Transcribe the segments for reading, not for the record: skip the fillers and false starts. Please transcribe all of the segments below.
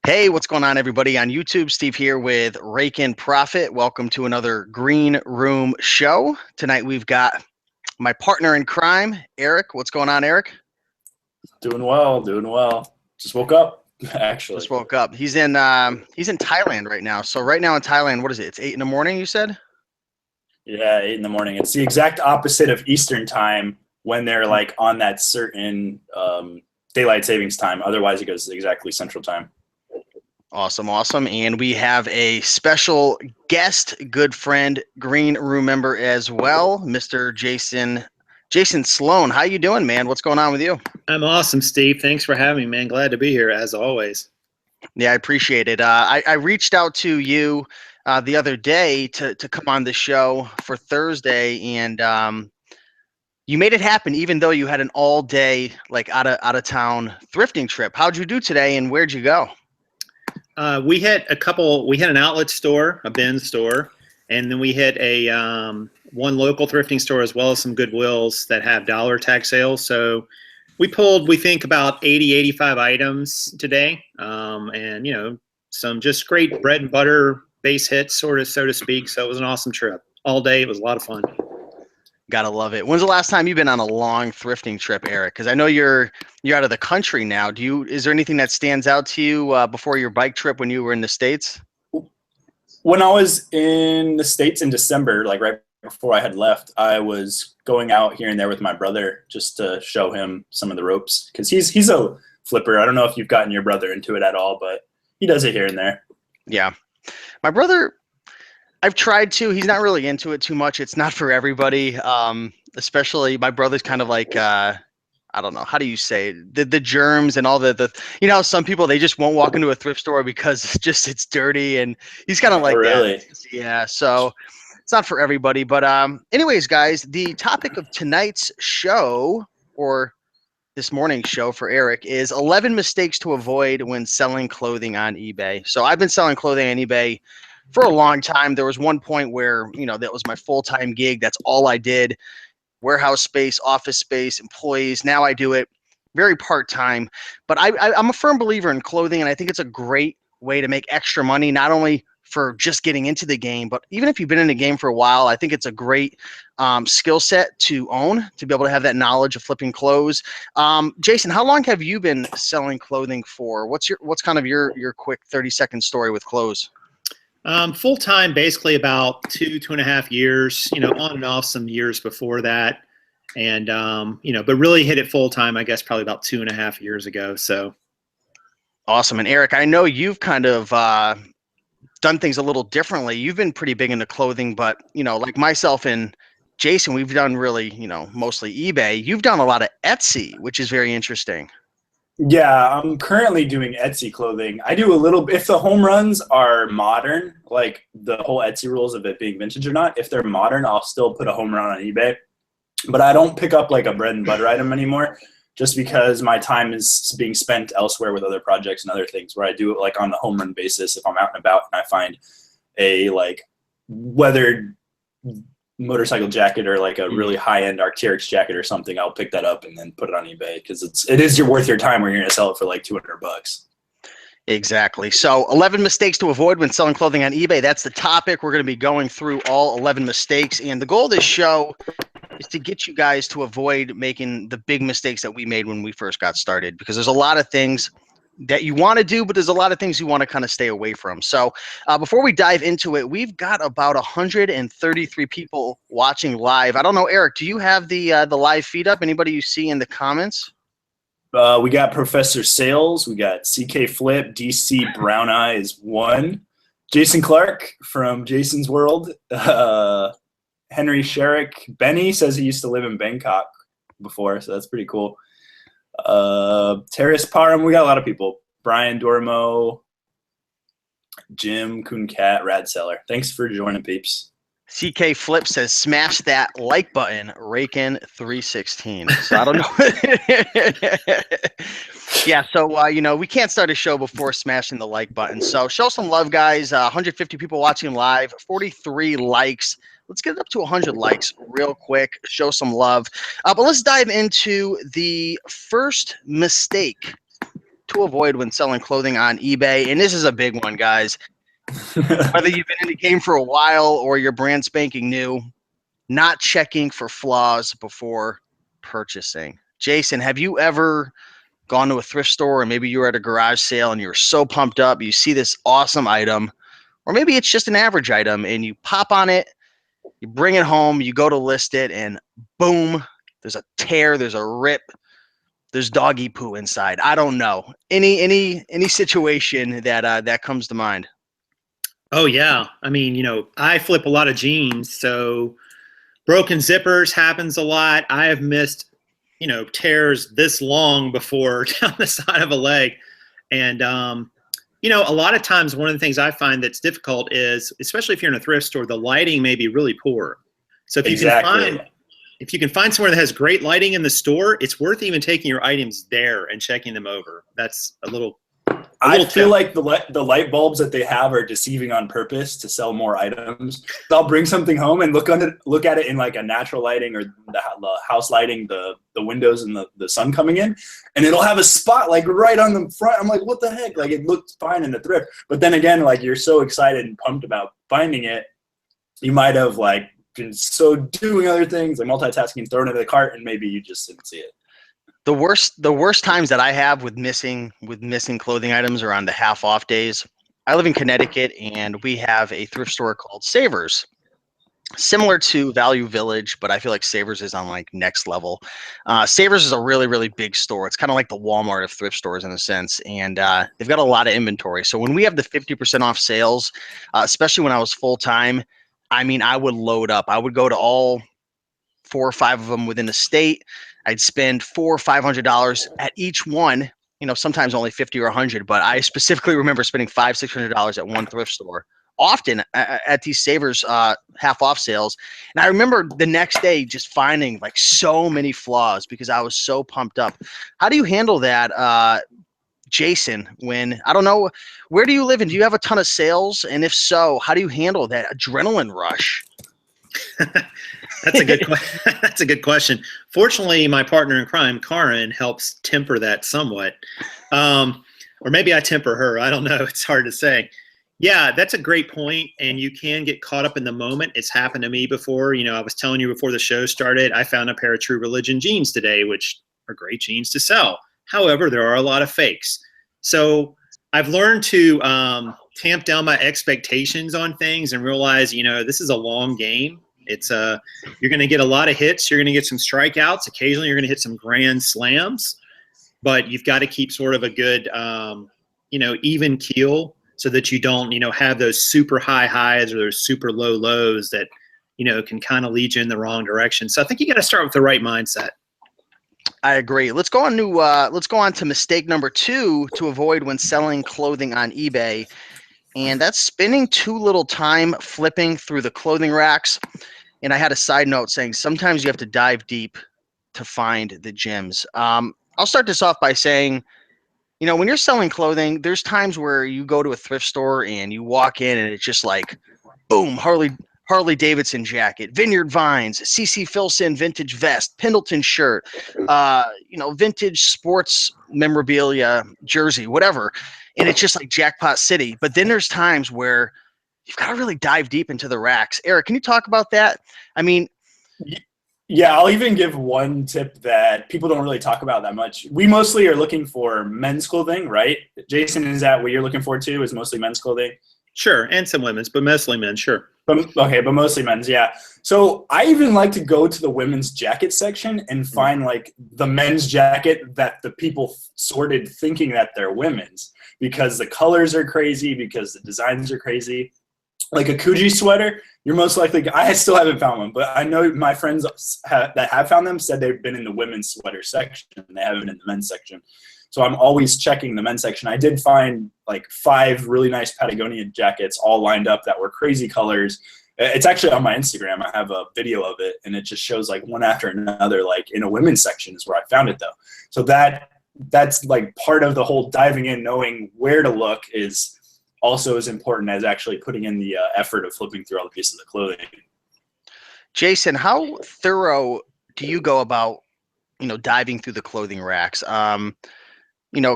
Hey, what's going on, everybody on YouTube? Steve here with Raiken Profit. Welcome to another Green Room show. Tonight we've got my partner in crime, Eric. What's going on, Eric? Doing well, doing well. Just woke up, actually. Just woke up. He's in Thailand right now. So right now in Thailand, what is it? It's 8 in the morning, you said? Yeah, 8 in the morning. It's the exact opposite of Eastern time when they're like on that certain daylight savings time. Otherwise, it goes exactly Central time. Awesome, awesome. And we have a special guest, good friend, Green Room member as well, Mr. Jason Slone. How you doing, man? What's going on with you? I'm awesome, Steve. Thanks for having me, man. Glad to be here, as always. Yeah, I appreciate it. I reached out to you the other day to come on the show for Thursday, and you made it happen, even though you had an all-day, like out of town thrifting trip. How'd you do today, and where'd you go? We hit we had an outlet store, a bin store, and then we hit a one local thrifting store as well as some Goodwills that have dollar tag sales. So we pulled, we think, about 80, 85 items today, and, you know, some just great bread and butter base hits, sort of, so to speak. So it was an awesome trip. All day. It was a lot of fun. Gotta love it. When's the last time you've been on a long thrifting trip, Eric? Because I know you're out of the country now. Is there anything that stands out to you before your bike trip when you were in the States? When I was in the States in December, like right before I had left, I was going out here and there with my brother just to show him some of the ropes because he's a flipper. I don't know if you've gotten your brother into it at all, but he does it here and there. Yeah. My brother, I've tried to. He's not really into it too much. It's not for everybody. Especially my brother's kind of like I don't know, how do you say it? The germs and all the you know, some people, they just won't walk into a thrift store because it's dirty, and he's kind of like Really? that. Yeah, so it's not for everybody. But anyways, guys, the topic of tonight's show, or this morning's show for Eric, is 11 mistakes to avoid when selling clothing on eBay. So I've been selling clothing on eBay for a long time. There was one point where, you know, that was my full-time gig. That's all I did. Warehouse space, office space, employees. Now I do it very part-time. But I'm a firm believer in clothing, and I think it's a great way to make extra money, not only for just getting into the game, but even if you've been in the game for a while. I think it's a great skill set to own, to be able to have that knowledge of flipping clothes. Jason, how long have you been selling clothing for? What's kind of your quick 30-second story with clothes? Full time, basically about 2.5 years, you know, on and off some years before that. And, you know, but really hit it full time, I guess, probably about 2.5 years ago. So. Awesome. And Eric, I know you've kind of done things a little differently. You've been pretty big into clothing, but, you know, like myself and Jason, we've done really, you know, mostly eBay. You've done a lot of Etsy, which is very interesting. Yeah, I'm currently doing Etsy clothing. I do a little, if the home runs are modern, like the whole Etsy rules of it being vintage or not, if they're modern, I'll still put a home run on eBay. But I don't pick up like a bread and butter item anymore, just because my time is being spent elsewhere with other projects and other things, where I do it like on the home run basis. If I'm out and about and I find a like weathered motorcycle jacket or like a really high-end Arc'teryx jacket or something, I'll pick that up and then put it on eBay because it is worth your time where you're going to sell it for like $200. Exactly. So 11 mistakes to avoid when selling clothing on eBay. That's the topic. We're going to be going through all 11 mistakes, and the goal of this show is to get you guys to avoid making the big mistakes that we made when we first got started, because there's a lot of things that you want to do, but there's a lot of things you want to kind of stay away from. So before we dive into it, we've got about 133 people watching live. I don't know, Eric, do you have the live feed up? Anybody you see in the comments? We got Professor Sales. We got CK Flip. DC Brown Eyes 1. Jason Clark from Jason's World. Henry Sherrick. Benny says he used to live in Bangkok before, so that's pretty cool. Terrace Parham, we got a lot of people. Brian Dormo, Jim, Coon Cat, Rad Seller. Thanks for joining, peeps. CK Flip says, smash that like button, Raiken 316. So I don't know. Yeah, so, you know, we can't start a show before smashing the like button. So show some love, guys. 150 people watching live, 43 likes. Let's get it up to 100 likes real quick. Show some love. But let's dive into the first mistake to avoid when selling clothing on eBay. And this is a big one, guys. Whether you've been in the game for a while or you're brand spanking new, not checking for flaws before purchasing. Jason, have you ever gone to a thrift store, or maybe you were at a garage sale and you were so pumped up, you see this awesome item, or maybe it's just an average item, and you pop on it, you bring it home, you go to list it, and boom, there's a tear, there's a rip, there's doggy poo inside. I don't know. Any situation that comes to mind? Oh yeah. I mean, I flip a lot of jeans, so broken zippers happens a lot. I have missed, tears this long before down the side of a leg. And, a lot of times one of the things I find that's difficult is, especially if you're in a thrift store, the lighting may be really poor. So if you can find somewhere that has great lighting in the store, it's worth even taking your items there and checking them over. That's a little I feel like the light bulbs that they have are deceiving on purpose to sell more items. They'll bring something home and look at it in like a natural lighting or the house lighting, the windows and the sun coming in, and it'll have a spot like right on the front. I'm like, what the heck? Like, it looked fine in the thrift, but then again, like, you're so excited and pumped about finding it, you might have like been so doing other things, like multitasking, throwing it in the cart, and maybe you just didn't see it. The worst times that I have with missing clothing items are on the half off days. I live in Connecticut, and we have a thrift store called Savers, similar to Value Village, but I feel like Savers is on like next level. Savers is a really, really big store. It's kind of like the Walmart of thrift stores in a sense, and they've got a lot of inventory. So when we have the 50% off sales, especially when I was full time, I mean, I would load up. I would go to all 4 or 5 of them within the state. I'd spend $400 or $500 at each one. Sometimes only 50 or 100, but I specifically remember spending $500-$600 at one thrift store, often at these Savers half off sales. And I remember the next day just finding like so many flaws because I was so pumped up. How do you handle that, Jason, when, I don't know, where do you live, and do you have a ton of sales? And if so, how do you handle that adrenaline rush? That's a good that's a good question. Fortunately, my partner in crime, Karin, helps temper that somewhat. Or maybe I temper her. I don't know. It's hard to say. Yeah, that's a great point, and you can get caught up in the moment. It's happened to me before. I was telling you before the show started, I found a pair of True Religion jeans today, which are great jeans to sell. However, there are a lot of fakes. So I've learned to tamp down my expectations on things and realize, this is a long game. It's you're going to get a lot of hits. You're going to get some strikeouts. Occasionally, you're going to hit some grand slams, but you've got to keep sort of a good, even keel so that you don't, have those super high highs or those super low lows that, can kind of lead you in the wrong direction. So I think you got to start with the right mindset. I agree. Let's go on to mistake number 2 to avoid when selling clothing on eBay. And that's spending too little time flipping through the clothing racks. And I had a side note saying sometimes you have to dive deep to find the gems. I'll start this off by saying, when you're selling clothing, there's times where you go to a thrift store and you walk in and it's just like, boom, Harley Davidson jacket, Vineyard Vines, CC Filson vintage vest, Pendleton shirt, vintage sports memorabilia jersey, whatever. And it's just like jackpot city. But then there's times where you've got to really dive deep into the racks. Eric, can you talk about that? I mean, yeah, I'll even give one tip that people don't really talk about that much. We mostly are looking for men's clothing, right? Jason, is that what you're looking for too, is mostly men's clothing? Sure, and some women's, but mostly men's, sure. But mostly men's, yeah. So I even like to go to the women's jacket section and find like the men's jacket that the people sorted thinking that they're women's, because the colors are crazy, because the designs are crazy. Like a Coogee sweater, you're most likely, I still haven't found one, but I know my friends that have found them said they've been in the women's sweater section and they haven't been in the men's section. So I'm always checking the men's section. I did find like 5 really nice Patagonia jackets all lined up that were crazy colors. It's actually on my Instagram. I have a video of it, and it just shows like one after another, like in a women's section is where I found it though. So that's like part of the whole diving in, knowing where to look is also as important as actually putting in the effort of flipping through all the pieces of clothing. Jason, how thorough do you go about, diving through the clothing racks?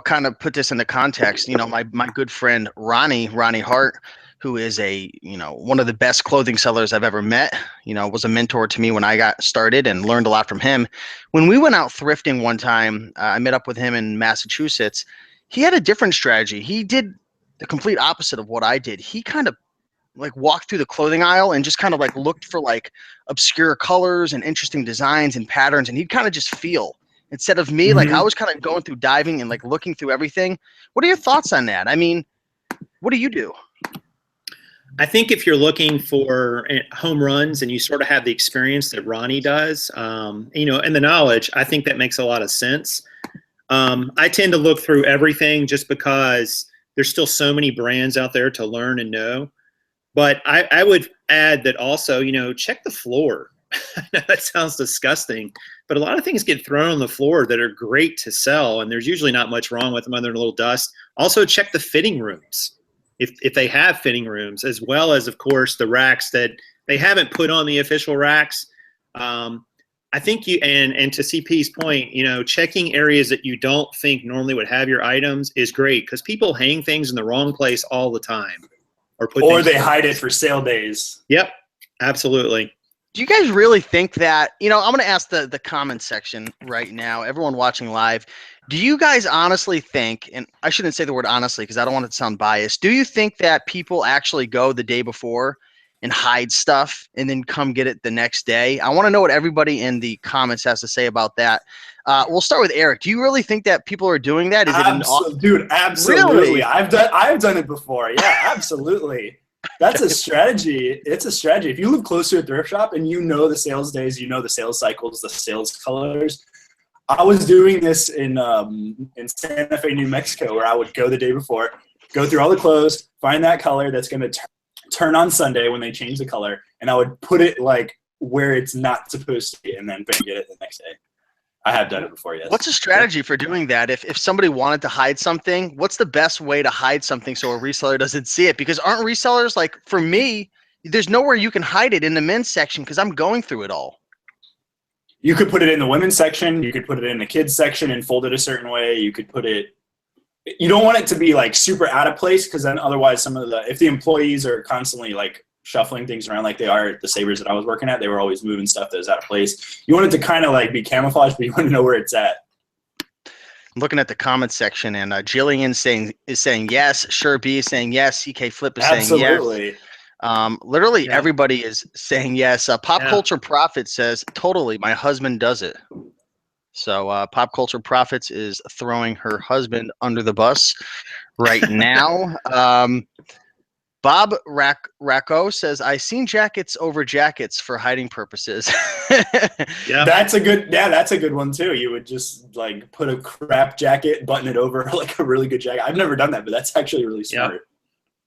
kind of put this into context, my good friend Ronnie Hart, who is one of the best clothing sellers I've ever met, was a mentor to me when I got started and learned a lot from him. When we went out thrifting one time, I met up with him in Massachusetts. He had a different strategy. He did the complete opposite of what I did. He kind of like walked through the clothing aisle and just kind of like looked for like obscure colors and interesting designs and patterns, and he'd kind of just feel instead of me. Like I was kind of going through diving and like looking through everything. What are your thoughts on that? I mean, what do you do? I think if you're looking for home runs and you sort of have the experience that Ronnie does, and the knowledge, I think that makes a lot of sense. I tend to look through everything just because there's still so many brands out there to learn and know. But I would add that also, check the floor. I know that sounds disgusting, but a lot of things get thrown on the floor that are great to sell, and there's usually not much wrong with them other than a little dust. Also, check the fitting rooms if they have fitting rooms, as well as, of course, the racks that they haven't put on the official racks. I think and to CP's point, checking areas that you don't think normally would have your items is great, because people hang things in the wrong place all the time. Or they hide it for sale days. Yep, absolutely. Do you guys really think that, I'm going to ask the comment section right now, everyone watching live, do you guys honestly think, and I shouldn't say the word honestly because I don't want it to sound biased, do you think that people actually go the day before and hide stuff and then come get it the next day? I want to know what everybody in the comments has to say about that. We'll start with Eric. Do you really think that people are doing that? Is it dude, absolutely. Really? I've done it before. Yeah, absolutely. That's a strategy. It's a strategy. If you live close to a thrift shop and the sales days, the sales cycles, the sales colors. I was doing this in Santa Fe, New Mexico, where I would go the day before, go through all the clothes, find that color that's going to turn on Sunday when they change the color, and I would put it like where it's not supposed to be, and then get it the next day. I have done it before, yes. What's a strategy for doing that? If somebody wanted to hide something, what's the best way to hide something so a reseller doesn't see it? Because aren't resellers, like for me, there's nowhere you can hide it in the men's section because I'm going through it all. You could put it in the women's section. You could put it in the kids section and fold it a certain way. You could put it – you don't want it to be like super out of place, because then otherwise if the employees are constantly like shuffling things around like they are at the Sabres that I was working at, they were always moving stuff that was out of place. You want it to kind of like be camouflaged, but you want to know where it's at. I'm looking at the comment section, and Jillian is saying yes. Sure B is saying yes. CK Flip is saying yes. Absolutely. Literally everybody is saying yes. Pop Culture Profit says, totally, my husband does it. So Pop Culture Profits is throwing her husband under the bus right now. Bob Racco says, I seen jackets over jackets for hiding purposes. Yeah, that's a good one too. You would just like put a crap jacket, button it over like a really good jacket. I've never done that, but that's actually really smart. Yep.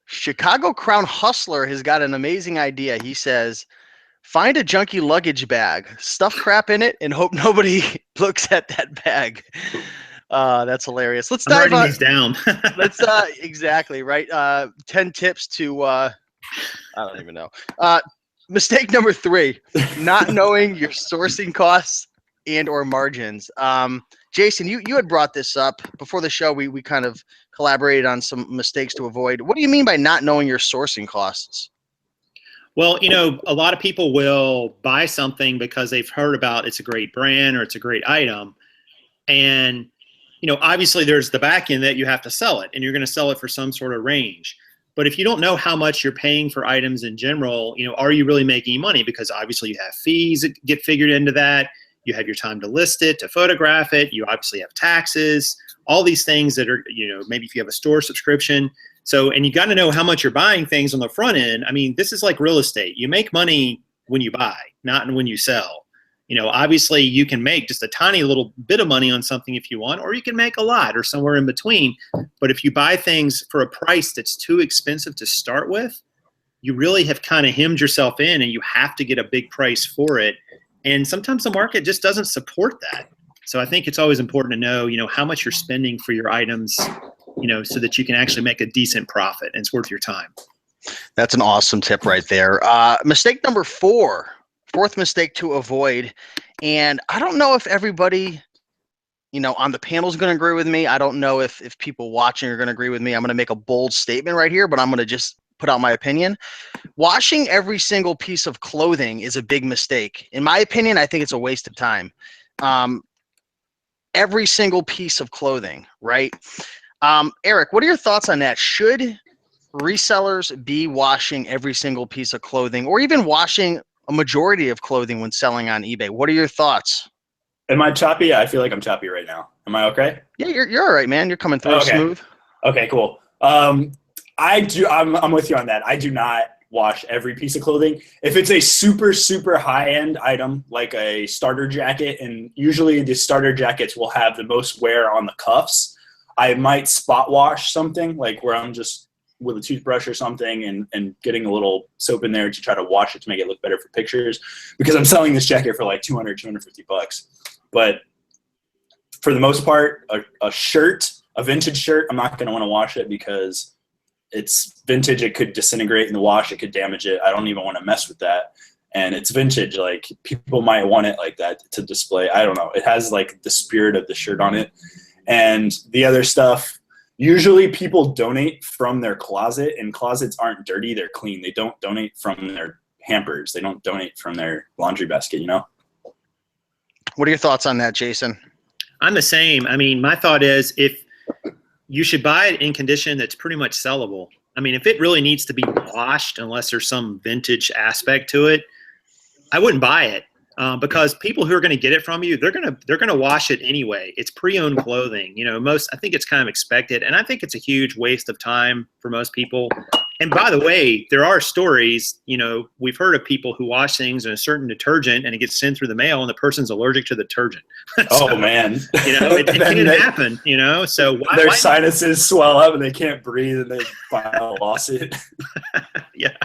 Chicago Crown Hustler has got an amazing idea. He says, find a junky luggage bag, stuff crap in it, and hope nobody looks at that bag. That's hilarious. Let's dive writing these down. Let's exactly right. 10 tips to I don't even know. Mistake number 3: not knowing your sourcing costs and or margins. Jason, you had brought this up before the show. We kind of collaborated on some mistakes to avoid. What do you mean by not knowing your sourcing costs? Well, a lot of people will buy something because they've heard about it's a great brand or it's a great item. And, obviously there's the back end that you have to sell it, and you're going to sell it for some sort of range. But if you don't know how much you're paying for items in general, are you really making money? Because obviously you have fees that get figured into that. You have your time to list it, to photograph it. You obviously have taxes, all these things that are, maybe if you have a store subscription. So, and you got to know how much you're buying things on the front end. I mean, this is like real estate. You make money when you buy, not when you sell. Obviously you can make just a tiny little bit of money on something if you want, or you can make a lot or somewhere in between. But if you buy things for a price that's too expensive to start with, you really have kind of hemmed yourself in, and you have to get a big price for it. And sometimes the market just doesn't support that. So I think it's always important to know, how much you're spending for your items, so that you can actually make a decent profit and it's worth your time. That's an awesome tip right there. Mistake number 4, fourth mistake to avoid. And I don't know if everybody on the panel is going to agree with me. I don't know if people watching are going to agree with me. I'm going to make a bold statement right here, but I'm going to just put out my opinion. Washing every single piece of clothing is a big mistake. In my opinion, I think it's a waste of time. Every single piece of clothing, right? Eric, what are your thoughts on that? Should resellers be washing every single piece of clothing, or even washing a majority of clothing when selling on eBay? What are your thoughts? Am I choppy? I feel like I'm choppy right now. Am I okay? Yeah, you're all right, man. You're coming through smooth. Okay, cool. I'm with you on that. I do not wash every piece of clothing. If it's a super, super high-end item, like a starter jacket, and usually the starter jackets will have the most wear on the cuffs, I might spot wash something, like where I'm just with a toothbrush or something and getting a little soap in there to try to wash it to make it look better for pictures, because I'm selling this jacket for like $250. But for the most part, a vintage shirt, I'm not going to want to wash it because it's vintage. It could disintegrate in the wash. It could damage it. I don't even want to mess with that. And it's vintage. Like, people might want it like that to display. I don't know. It has like the spirit of the shirt on it. And the other stuff, usually people donate from their closet, and closets aren't dirty. They're clean. They don't donate from their hampers. They don't donate from their laundry basket, What are your thoughts on that, Jason? I'm the same. I mean, my thought is, if you should buy it in condition that's pretty much sellable. I mean, if it really needs to be washed, unless there's some vintage aspect to it, I wouldn't buy it, because people who are going to get it from you, they're going to wash it anyway. It's pre-owned clothing. I think it's kind of expected, and I think it's a huge waste of time for most people. And by the way, there are stories, we've heard of people who wash things in a certain detergent and it gets sent through the mail and the person's allergic to the detergent. Oh, man. It can happen, so their sinuses swell up and they can't breathe and they file a lawsuit. Yeah.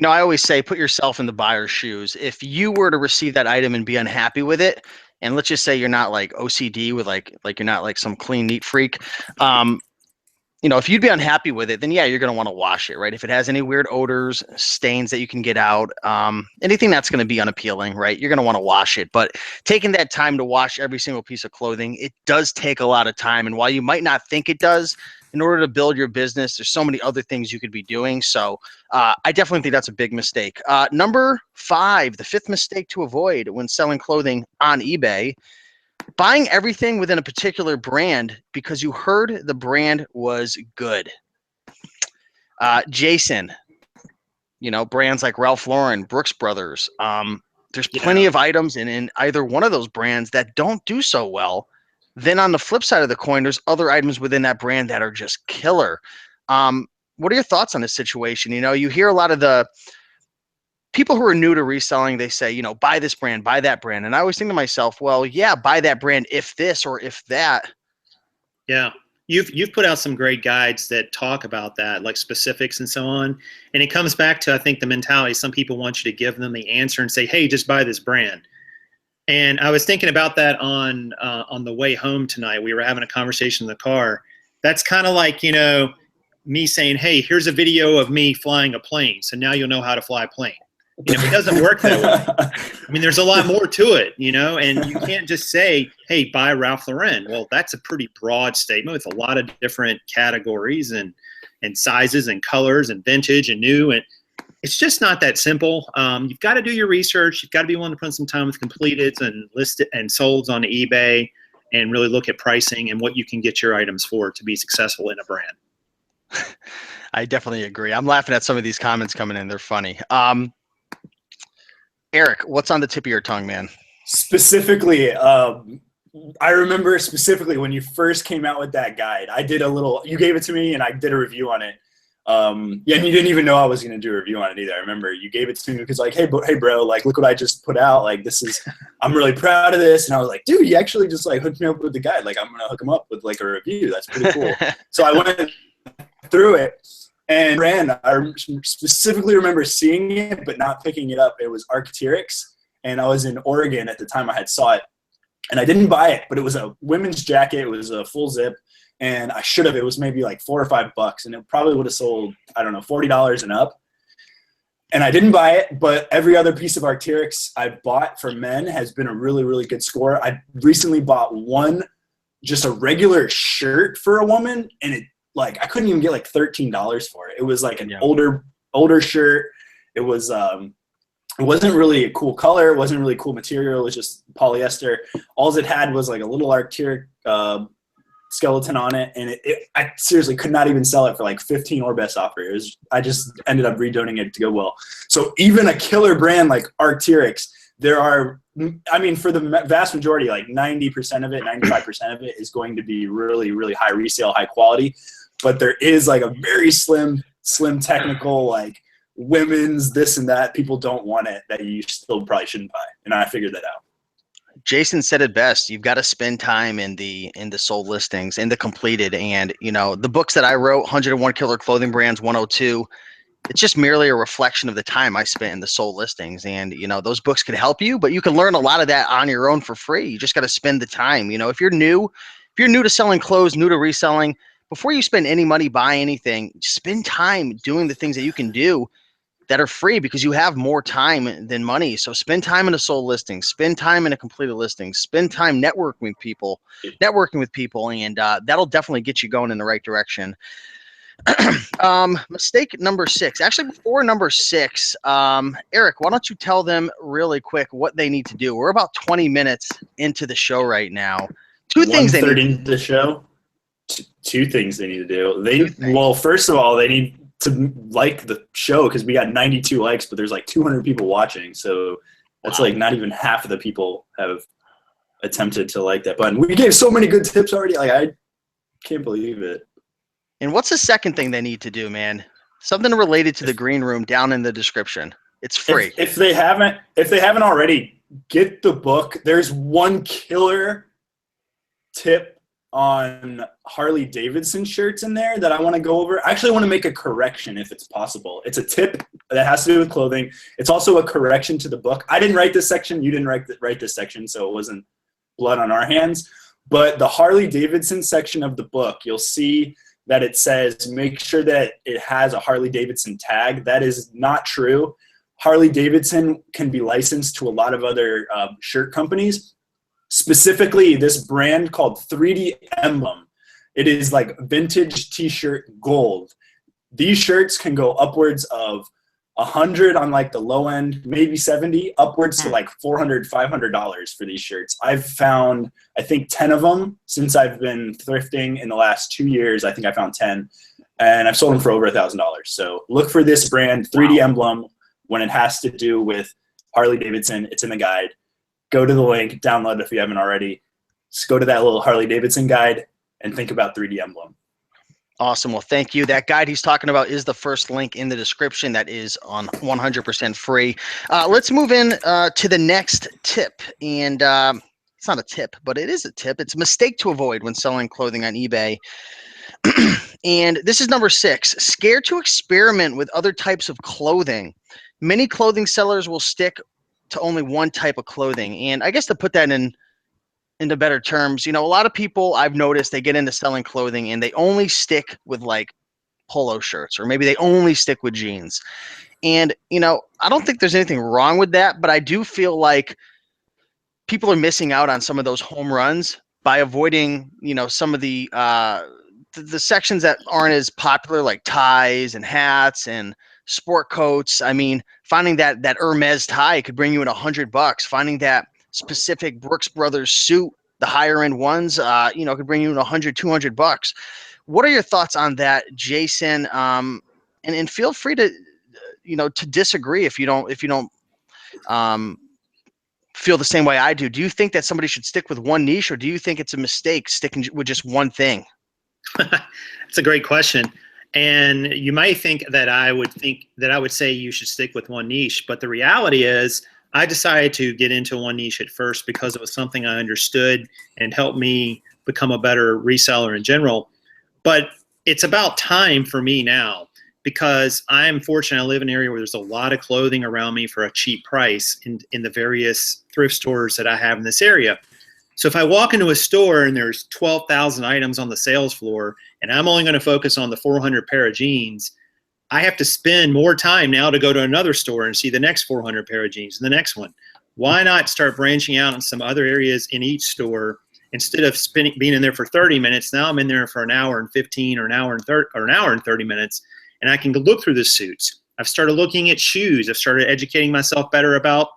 I always say, put yourself in the buyer's shoes. If you were to receive that item and be unhappy with it, and let's just say you're not like OCD with like you're not like some clean, neat freak, if you'd be unhappy with it, then yeah, you're going to want to wash it, right? If it has any weird odors, stains that you can get out, anything that's going to be unappealing, right? You're going to want to wash it. But taking that time to wash every single piece of clothing, it does take a lot of time. And while you might not think it does, in order to build your business, there's so many other things you could be doing. So I definitely think that's a big mistake. Number 5, the 5th mistake to avoid when selling clothing on eBay: buying everything within a particular brand because you heard the brand was good. Jason, brands like Ralph Lauren, Brooks Brothers. There's plenty of items in either one of those brands that don't do so well. Then on the flip side of the coin, there's other items within that brand that are just killer. What are your thoughts on this situation? You hear a lot of the people who are new to reselling, they say, buy this brand, buy that brand. And I always think to myself, well, yeah, buy that brand if this or if that. Yeah. You've put out some great guides that talk about that, like specifics and so on. And it comes back to, I think, the mentality. Some people want you to give them the answer and say, hey, just buy this brand. And I was thinking about that on the way home tonight. We were having a conversation in the car. That's kind of like, me saying, hey, here's a video of me flying a plane, so now you'll know how to fly a plane. It doesn't work that way. I mean, there's a lot more to it, and you can't just say, hey, buy Ralph Lauren. Well, that's a pretty broad statement with a lot of different categories and sizes and colors and vintage and new. And it's just not that simple. You've got to do your research. You've got to be willing to put some time with completeds and listed and solds on eBay and really look at pricing and what you can get your items for to be successful in a brand. I definitely agree. I'm laughing at some of these comments coming in. They're funny. Eric, what's on the tip of your tongue, man? Specifically, I remember specifically when you first came out with that guide, you gave it to me and I did a review on it. And you didn't even know I was going to do a review on it either. I remember you gave it to me because like, hey bro, like, look what I just put out. Like, I'm really proud of this. And I was like, dude, you actually just like hooked me up with the guide. Like, I'm going to hook him up with like a review. That's pretty cool. So I went through it and I specifically remember seeing it, but not picking it up. It was Arc'teryx. And I was in Oregon at the time I saw it and I didn't buy it, but it was a women's jacket. It was a full zip. And I should have. It was maybe like $4 or $5, and it probably would have sold, I don't know, $40 and up. And I didn't buy it, but every other piece of Arc'teryx I've bought for men has been a really, really good score. I recently bought one, just a regular shirt for a woman, and it like I couldn't even get like $13 for it. It was like an older shirt. It was it wasn't really a cool color. It wasn't really cool material. It was just polyester. All it had was like a little Arc'teryx skeleton on it, and I seriously could not even sell it for like 15 or best offer. I just ended up redonating it to Goodwill. So even a killer brand like Arc'teryx, there are, I mean, for the vast majority, like 90% of it, 95% of it is going to be really, really high resale, high quality. But there is like a very slim technical, like women's this and that, people don't want it, that you still probably shouldn't buy. And I figured that out. Jason said it best. You've got to spend time in the sold listings, in the completed, and the books that I wrote, 101 Killer Clothing Brands, 102. It's just merely a reflection of the time I spent in the sold listings, and those books can help you, but you can learn a lot of that on your own for free. You just got to spend the time. If you're new to selling clothes, new to reselling, before you spend any money buying anything, spend time doing the things that you can do that are free, because you have more time than money. So spend time in a sold listing, spend time in a completed listing, spend time networking with people, and that'll definitely get you going in the right direction. Mistake number 6. Actually, before number 6, Eric, why don't you tell them really quick what they need to do? We're about 20 minutes into the show right now. Two things they need to do. The show. Two things they need to do. Well, first of all, they need to like the show, because we got 92 likes, but there's like 200 people watching. So that's like not even half of the people have attempted to like that button. We gave so many good tips already. Like, I can't believe it. And what's the second thing they need to do, man? Something related to the green room down in the description. It's free. If they haven't already, get the book. There's one killer tip on Harley Davidson shirts in there that I want to go over. I actually want to make a correction if it's possible. It's a tip that has to do with clothing. It's also a correction to the book. I didn't write this section. You didn't write this section, so it wasn't blood on our hands. But the Harley Davidson section of the book, you'll see that it says make sure that it has a Harley Davidson tag. That is not true. Harley Davidson can be licensed to a lot of other shirt companies. Specifically, this brand called 3D Emblem. It is like vintage t-shirt gold. These shirts can go upwards of 100 on like the low end, maybe 70, upwards to like $400, $500 for these shirts. I've found, I think, 10 of them since I've been thrifting in the last 2 years. I think I found 10, and I've sold them for over $1,000. So look for this brand, 3D Emblem, when it has to do with Harley Davidson. It's in the guide. Go to the link, download it if you haven't already. Just go to that little Harley Davidson guide and think about 3D Emblem. Awesome. Well, thank you. That guide he's talking about is the first link in the description. That is on 100% free. Let's move in to the next tip. And it's not a tip, but it is a tip. It's a mistake to avoid when selling clothing on eBay. And this is number 6. Scared to experiment with other types of clothing. Many clothing sellers will stick to only one type of clothing. And I guess to put that into better terms, a lot of people I've noticed, they get into selling clothing and they only stick with like polo shirts, or maybe they only stick with jeans. And, I don't think there's anything wrong with that, but I do feel like people are missing out on some of those home runs by avoiding, some of the sections that aren't as popular, like ties and hats and sport coats. I mean, finding that Hermes tie could bring you in $100. Finding that specific Brooks Brothers suit, the higher end ones, could bring you in $100, $200. What are your thoughts on that, Jason? And feel free to, to disagree if you don't feel the same way I do. Do you think that somebody should stick with one niche, or do you think it's a mistake sticking with just one thing? That's a great question. And you might think that I would say you should stick with one niche, but the reality is I decided to get into one niche at first because it was something I understood and helped me become a better reseller in general. But it's about time for me now, because I'm fortunate I live in an area where there's a lot of clothing around me for a cheap price in the various thrift stores that I have in this area. So if I walk into a store and there's 12,000 items on the sales floor and I'm only going to focus on the 400 pair of jeans, I have to spend more time now to go to another store and see the next 400 pair of jeans and the next one. Why not start branching out in some other areas in each store instead of being in there for 30 minutes? Now I'm in there for an hour and 15 or an hour and 30 minutes, and I can look through the suits. I've started looking at shoes. I've started educating myself better about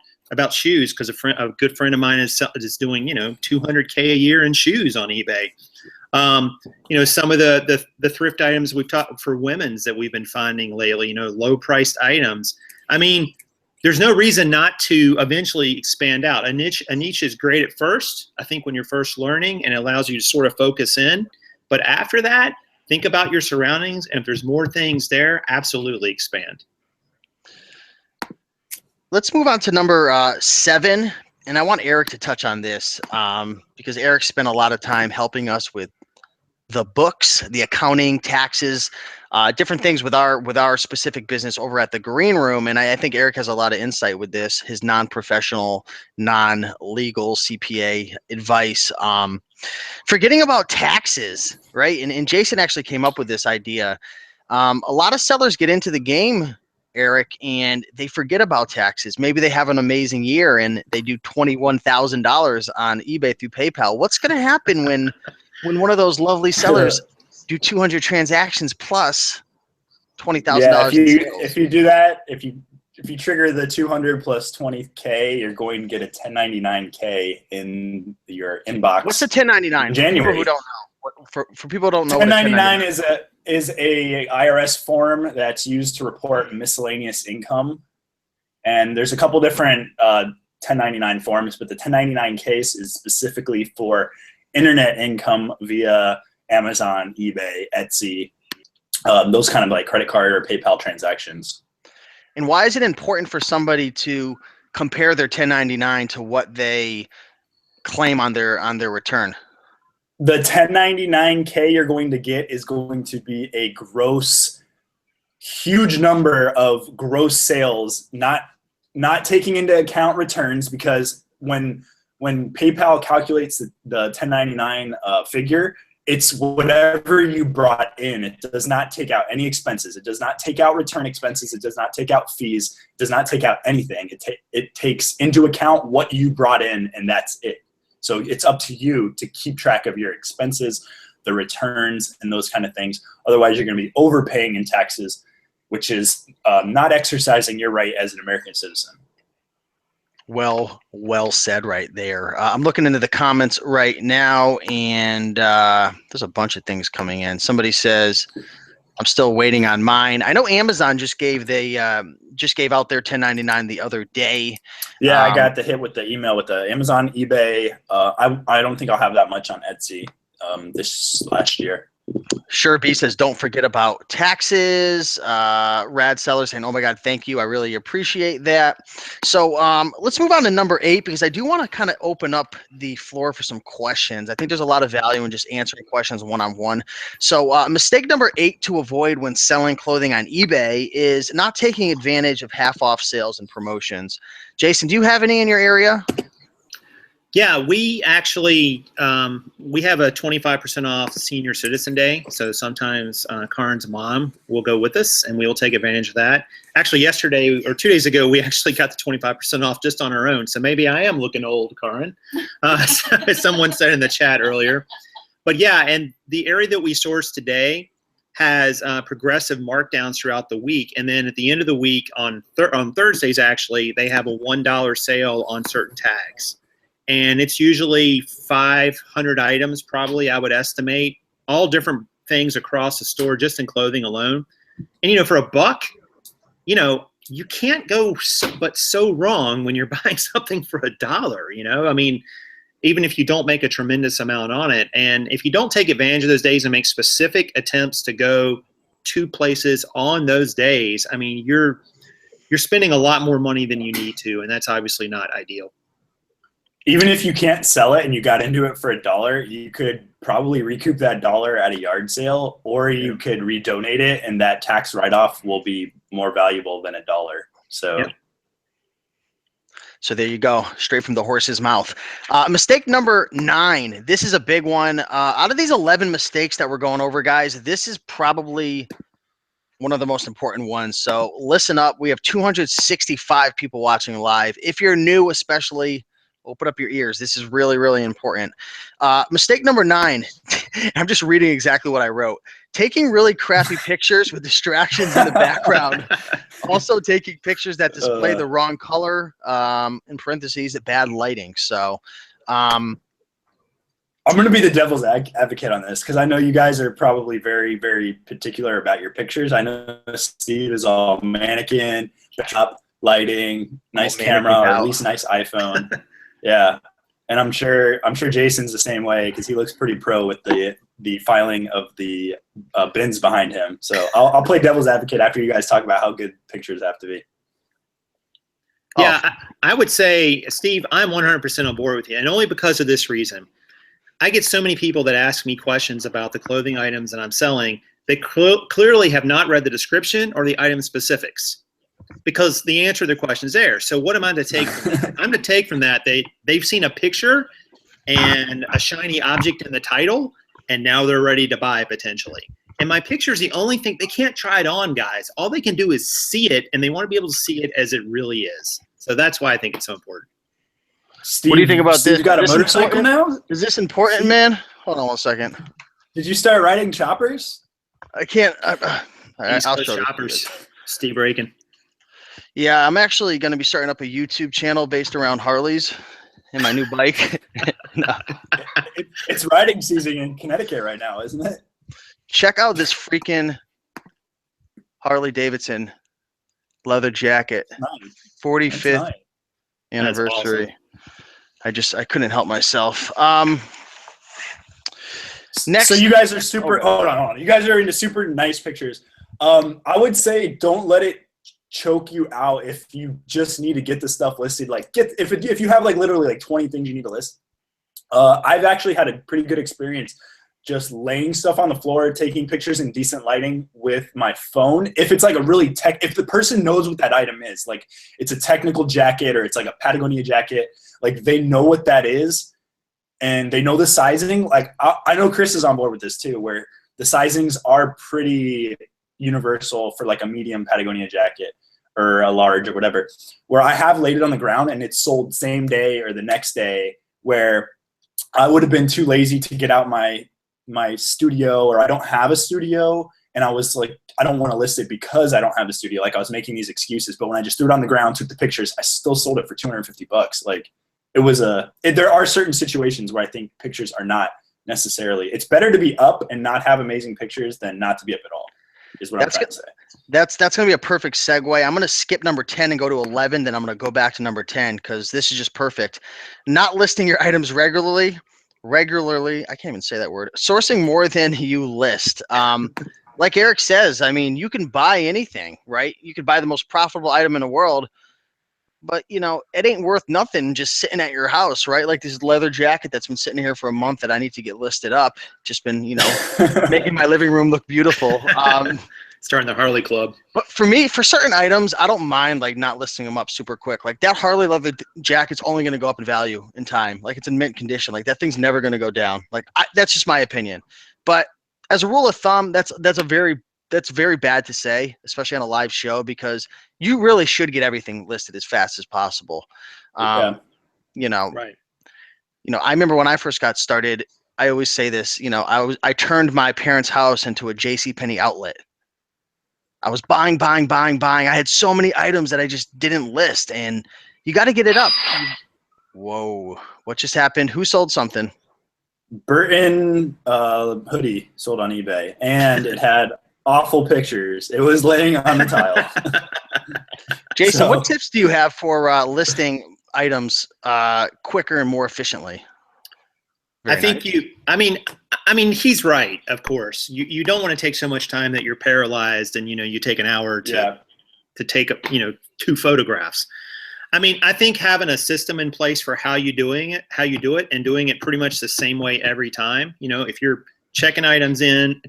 shoes because a good friend of mine is doing, you know, $200K a year in shoes on eBay. You know, some of the thrift items we've taught for women's that we've been finding lately, you know, low priced items. I mean, there's no reason not to eventually expand out. A niche is great at first, I think, when you're first learning, and it allows you to sort of focus in. But after that, think about your surroundings, and if there's more things there, absolutely expand. Let's move on to number 7, and I want Eric to touch on this because Eric spent a lot of time helping us with the books, the accounting, taxes, different things with our specific business over at the Green Room. And I think Eric has a lot of insight with this, his non-professional, non-legal CPA advice. Forgetting about taxes, right? And Jason actually came up with this idea. A lot of sellers get into the game, Eric, and they forget about taxes. Maybe they have an amazing year and they do $21,000 on eBay through PayPal. What's going to happen when one of those lovely sellers do 200 transactions plus $20,000? Yeah, if you do that, if you trigger the 200 plus 20K, you're going to get a 1099K in your inbox. What's a 1099? January. For people who don't know. For people who don't know, 1099 is a IRS form that's used to report miscellaneous income, and there's a couple different 1099 forms, but the 1099 case is specifically for internet income via Amazon, eBay, Etsy, those kind of like credit card or PayPal transactions. And why is it important for somebody to compare their 1099 to what they claim on their return? The 1099K you're going to get is going to be a gross, huge number of gross sales, not taking into account returns, because when PayPal calculates the 1099 figure, it's whatever you brought in. It does not take out any expenses. It does not take out return expenses. It does not take out fees. It does not take out anything. It takes into account what you brought in, and that's it. So it's up to you to keep track of your expenses, the returns, and those kind of things. Otherwise, you're going to be overpaying in taxes, which is not exercising your right as an American citizen. Well said right there. I'm looking into the comments right now, and there's a bunch of things coming in. Somebody says, I'm still waiting on mine. I know Amazon just gave out their 1099 the other day. Yeah, I got the hit with the email with the Amazon, eBay. I don't think I'll have that much on Etsy this last year. Sure B says, don't forget about taxes. Rad Seller saying, oh my God, thank you. I really appreciate that. So let's move on to number 8, because I do want to kind of open up the floor for some questions. I think there's a lot of value in just answering questions one-on-one. So mistake number 8 to avoid when selling clothing on eBay is not taking advantage of half-off sales and promotions. Jason, do you have any in your area? Yeah, we actually we have a 25% off Senior Citizen Day. So sometimes Karin's mom will go with us, and we will take advantage of that. Actually, yesterday or 2 days ago, we actually got the 25% off just on our own. So maybe I am looking old, Karin, as someone said in the chat earlier. But yeah, and the area that we source today has progressive markdowns throughout the week. And then at the end of the week on Thursdays, actually, they have a $1 sale on certain tags. And it's usually 500 items, probably, I would estimate, all different things across the store, just in clothing alone. And, you know, for $1, you know, you can't go but so wrong when you're buying something for $1, you know? I mean, even if you don't make a tremendous amount on it. And if you don't take advantage of those days and make specific attempts to go to places on those days, I mean, you're spending a lot more money than you need to, and that's obviously not ideal. Even if you can't sell it and you got into it for $1, you could probably recoup that $1 at a yard sale, or you could redonate it, and that tax write-off will be more valuable than $1. So, yep. So there you go, straight from the horse's mouth. Mistake number 9. This is a big one. Out of these 11 mistakes that we're going over, guys, this is probably one of the most important ones. So listen up. We have 265 people watching live. If you're new, especially, open up your ears. This is really, really important. Mistake number 9. I'm just reading exactly what I wrote. Taking really crappy pictures with distractions in the background. Also taking pictures that display the wrong color, in parentheses, bad lighting. So I'm going to be the devil's advocate on this because I know you guys are probably very, very particular about your pictures. I know Steve is all mannequin, top lighting, nice camera, or at least nice iPhone. Yeah. And I'm sure Jason's the same way because he looks pretty pro with the filing of the bins behind him. So I'll play devil's advocate after you guys talk about how good pictures have to be. Yeah, I would say, Steve, I'm 100% on board with you, and only because of this reason. I get so many people that ask me questions about the clothing items that I'm selling that clearly have not read the description or the item specifics, because the answer to the question is there. So what am I to take from that? I'm to take from that they've seen a picture and a shiny object in the title, and now they're ready to buy potentially. And my picture is the only thing. They can't try it on, guys. All they can do is see it, and they want to be able to see it as it really is. So that's why I think it's so important. Steve, what do you think about this? You got a motorcycle now? Is this important, man? Hold on one second. Did you start riding choppers? I can't. I'll show choppers. Steve Raiken. Yeah, I'm actually going to be starting up a YouTube channel based around Harleys and my new bike. No. It's riding season in Connecticut right now, isn't it? Check out this freaking Harley Davidson leather jacket. 45th anniversary. Awesome. I couldn't help myself. Next. So you guys are super. Hold on. You guys are into super nice pictures. I would say don't let it choke you out if you just need to get the stuff listed. Like if you have like literally like 20 things you need to list. I've actually had a pretty good experience just laying stuff on the floor, taking pictures in decent lighting with my phone. If it's like a really if the person knows what that item is, like it's a technical jacket or it's like a Patagonia jacket, like they know what that is and they know the sizing. Like I know Chris is on board with this too, where the sizings are pretty universal for like a medium Patagonia jacket or a large or whatever, where I have laid it on the ground and it's sold same day or the next day, where I would have been too lazy to get out my studio, or I don't have a studio, and I was like, I don't want to list it because I don't have a studio. Like I was making these excuses, but when I just threw it on the ground, took the pictures, I still sold it for $250. Like it was there are certain situations where I think pictures are not necessarily, it's better to be up and not have amazing pictures than not to be up at all, is what I'm trying to say. That's going to be a perfect segue. I'm going to skip number 10 and go to 11. Then I'm going to go back to number 10 because this is just perfect. Not listing your items regularly, I can't even say that word. Sourcing more than you list. Like Eric says, I mean, you can buy anything, right? You could buy the most profitable item in the world, but it ain't worth nothing just sitting at your house, right? Like this leather jacket that's been sitting here for a month that I need to get listed up. Just been, making my living room look beautiful. Starting the Harley Club. But for me, for certain items, I don't mind like not listing them up super quick. Like that Harley leather jacket's only going to go up in value in time. Like it's in mint condition. Like that thing's never going to go down. Like that's just my opinion. But as a rule of thumb, that's very bad to say, especially on a live show, because you really should get everything listed as fast as possible. Right. I remember when I first got started, I always say this, I turned my parents' house into a JCPenney outlet. I was buying. I had so many items that I just didn't list, and you got to get it up. Whoa, what just happened? Who sold something? Burton hoodie sold on eBay, and it had awful pictures. It was laying on the tile. Jason, what tips do you have for listing items quicker and more efficiently? I mean, he's right. Of course, you don't want to take so much time that you're paralyzed, and you take an hour to take 2 photographs. I mean, I think having a system in place for how you do it, and doing it pretty much the same way every time. If you're checking items in,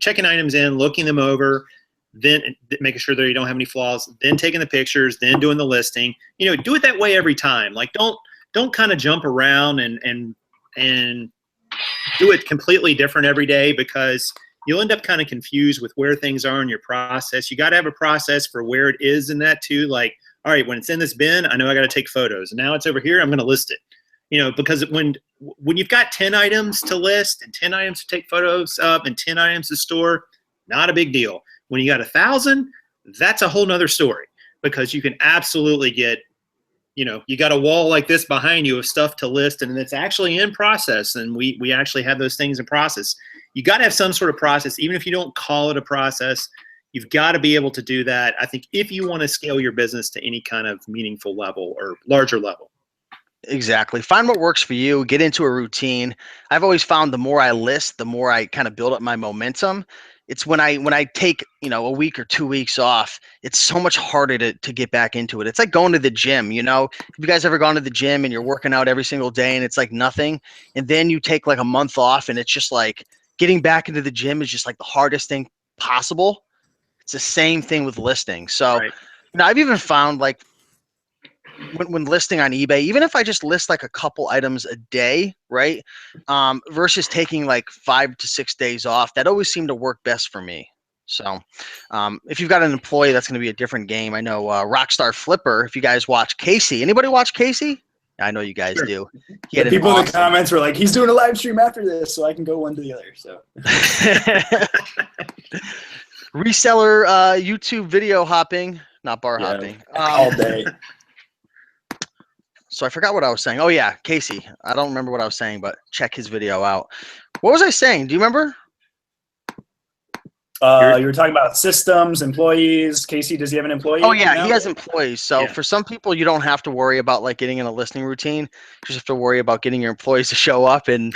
looking them over, then making sure that you don't have any flaws, then taking the pictures, then doing the listing. Do it that way every time. Like don't kind of jump around and do it completely different every day, because you'll end up kind of confused with where things are in your process. You got to have a process for where it is in that too. Like, all right, when it's in this bin, I know I got to take photos. And now it's over here, I'm going to list it. Because when you've got 10 items to list and 10 items to take photos of and 10 items to store, not a big deal. When you got 1,000, that's a whole nother story, because you can absolutely get, you got a wall like this behind you of stuff to list, and it's actually in process. And we actually have those things in process. You got to have some sort of process, even if you don't call it a process. You've got to be able to do that, I think, if you want to scale your business to any kind of meaningful level or larger level. Exactly. Find what works for you. Get into a routine. I've always found the more I list, the more I kind of build up my momentum. It's when I take, a week or 2 weeks off, it's so much harder to get back into it. It's like going to the gym, Have you guys ever gone to the gym and you're working out every single day and it's like nothing? And then you take like a month off and it's just like getting back into the gym is just like the hardest thing possible. It's the same thing with listing. So, Right. I've even found like when listing on eBay, even if I just list like a couple items a day, right? Versus taking like 5 to 6 days off, that always seemed to work best for me. So if you've got an employee, that's going to be a different game. I know Rockstar Flipper, if you guys watch Casey, anybody watch Casey? I know you guys Sure. do. The people in the comments were like, he's doing a live stream after this, so I can go one to the other. So reseller YouTube video hopping, not bar hopping. All day. So I forgot what I was saying. Oh yeah, Casey. I don't remember what I was saying, but check his video out. What was I saying? Do you remember? You were talking about systems, employees. Casey, does he have an employee? Oh yeah, now? he has employees. So Yeah. for some people, you don't have to worry about like getting in a listing routine. You just have to worry about getting your employees to show up and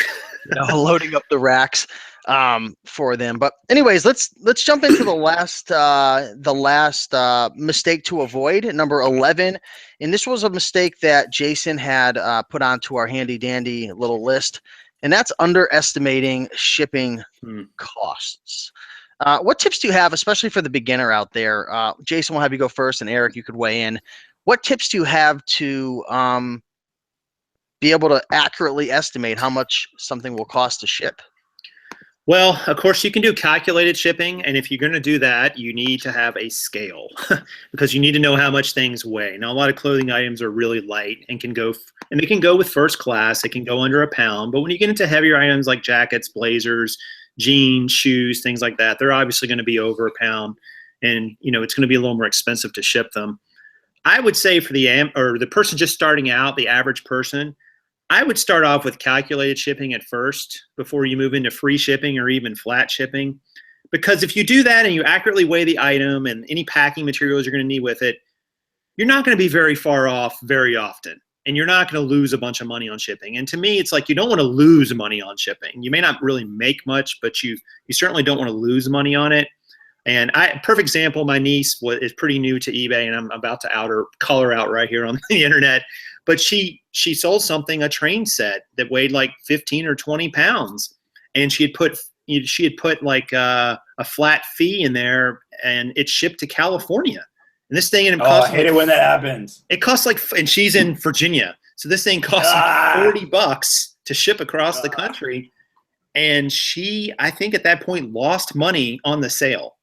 loading up the racks for them. But anyways, let's jump into the last mistake to avoid, number 11. And this was a mistake that Jason had put onto our handy dandy little list, and that's underestimating shipping costs. What tips do you have, especially for the beginner out there? Jason, we'll have you go first, and Eric, you could weigh in. What tips do you have to be able to accurately estimate how much something will cost to ship? Well, of course, you can do calculated shipping, and if you're going to do that, you need to have a scale because you need to know how much things weigh. Now, a lot of clothing items are really light and they can go with first class. It can go under a pound, but when you get into heavier items like jackets, blazers, jeans, shoes, things like that, they're obviously going to be over a pound, and it's going to be a little more expensive to ship them. I would say for the person just starting out, the average person, I would start off with calculated shipping at first before you move into free shipping or even flat shipping. Because if you do that and you accurately weigh the item and any packing materials you're going to need with it, you're not going to be very far off very often. And you're not going to lose a bunch of money on shipping. And to me, it's like you don't want to lose money on shipping. You may not really make much, but you certainly don't want to lose money on it. And perfect example, my niece is pretty new to eBay, and I'm about to call her out right here on the internet. But she sold a train set that weighed like 15 or 20 pounds, and she had put like a flat fee in there, and it shipped to California. And this thing, I hate it when that happens. It costs and she's in Virginia, so this thing costs like $40 to ship across the country. And she, I think at that point, lost money on the sale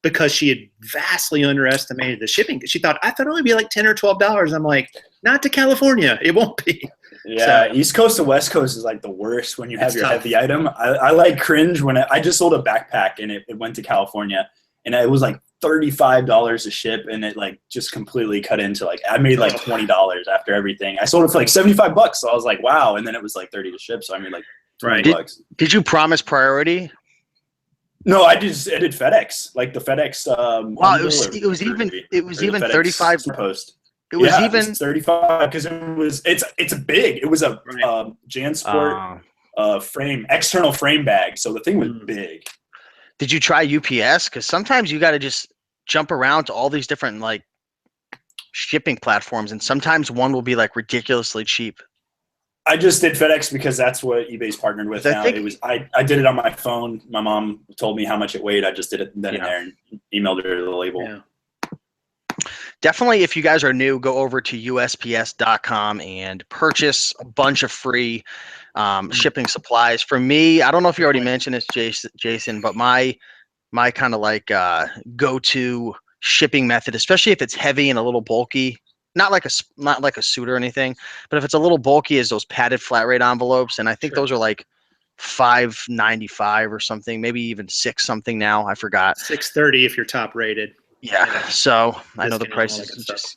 because she had vastly underestimated the shipping. She thought, I thought it would be like $10 or $12. I'm like, not to California. It won't be. Yeah, so, East Coast to West Coast is like the worst when you have your tough. heavy item. I like cringe when I just sold a backpack and it went to California, and it was like $35 to ship, and it like just completely cut into like I made like $20 after everything. I sold it for like $75, so I was like, wow, and then it was like $30 to ship, so I made like $20. Did you promise priority? No, I did FedEx, like the FedEx. Wow, it was even 35 post. It was even 35 because it's big. It was a JanSport frame, external frame bag, so the thing was big. Did you try UPS? Because sometimes you got to just jump around to all these different like shipping platforms, and sometimes one will be like ridiculously cheap. I just did FedEx because that's what eBay's partnered with now. I did it on my phone. My mom told me how much it weighed. I just did it then and there and emailed her the label. Yeah. Definitely, if you guys are new, go over to USPS.com and purchase a bunch of free shipping supplies. For me, I don't know if you already mentioned this, Jason, but my kind of like go-to shipping method, especially if it's heavy and a little bulky, not like a suit or anything, but if it's a little bulky, is those padded flat rate envelopes, and I think those are like $5.95 or something, maybe even $6 something now. I forgot. $6.30 if you're top rated. Yeah. So I know the prices just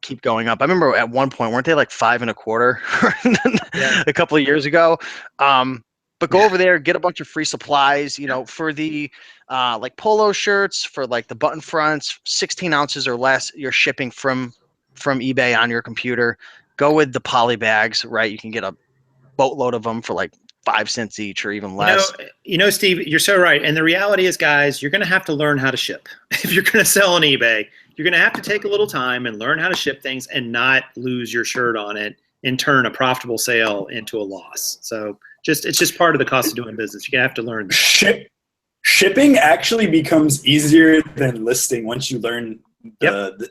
keep going up. I remember at one point, weren't they like $5.25 a couple of years ago? But go over there, get a bunch of free supplies, you know, for the like polo shirts, for like the button fronts, 16 ounces or less, you're shipping from eBay on your computer. Go with the poly bags, right? You can get a boatload of them for like 5 cents each or even less. You know, Steve, you're so right. And the reality is, guys, you're going to have to learn how to ship. If you're going to sell on eBay, you're going to have to take a little time and learn how to ship things and not lose your shirt on it and turn a profitable sale into a loss. So it's just part of the cost of doing business. You're going to have to learn that. Shipping actually becomes easier than listing once you learn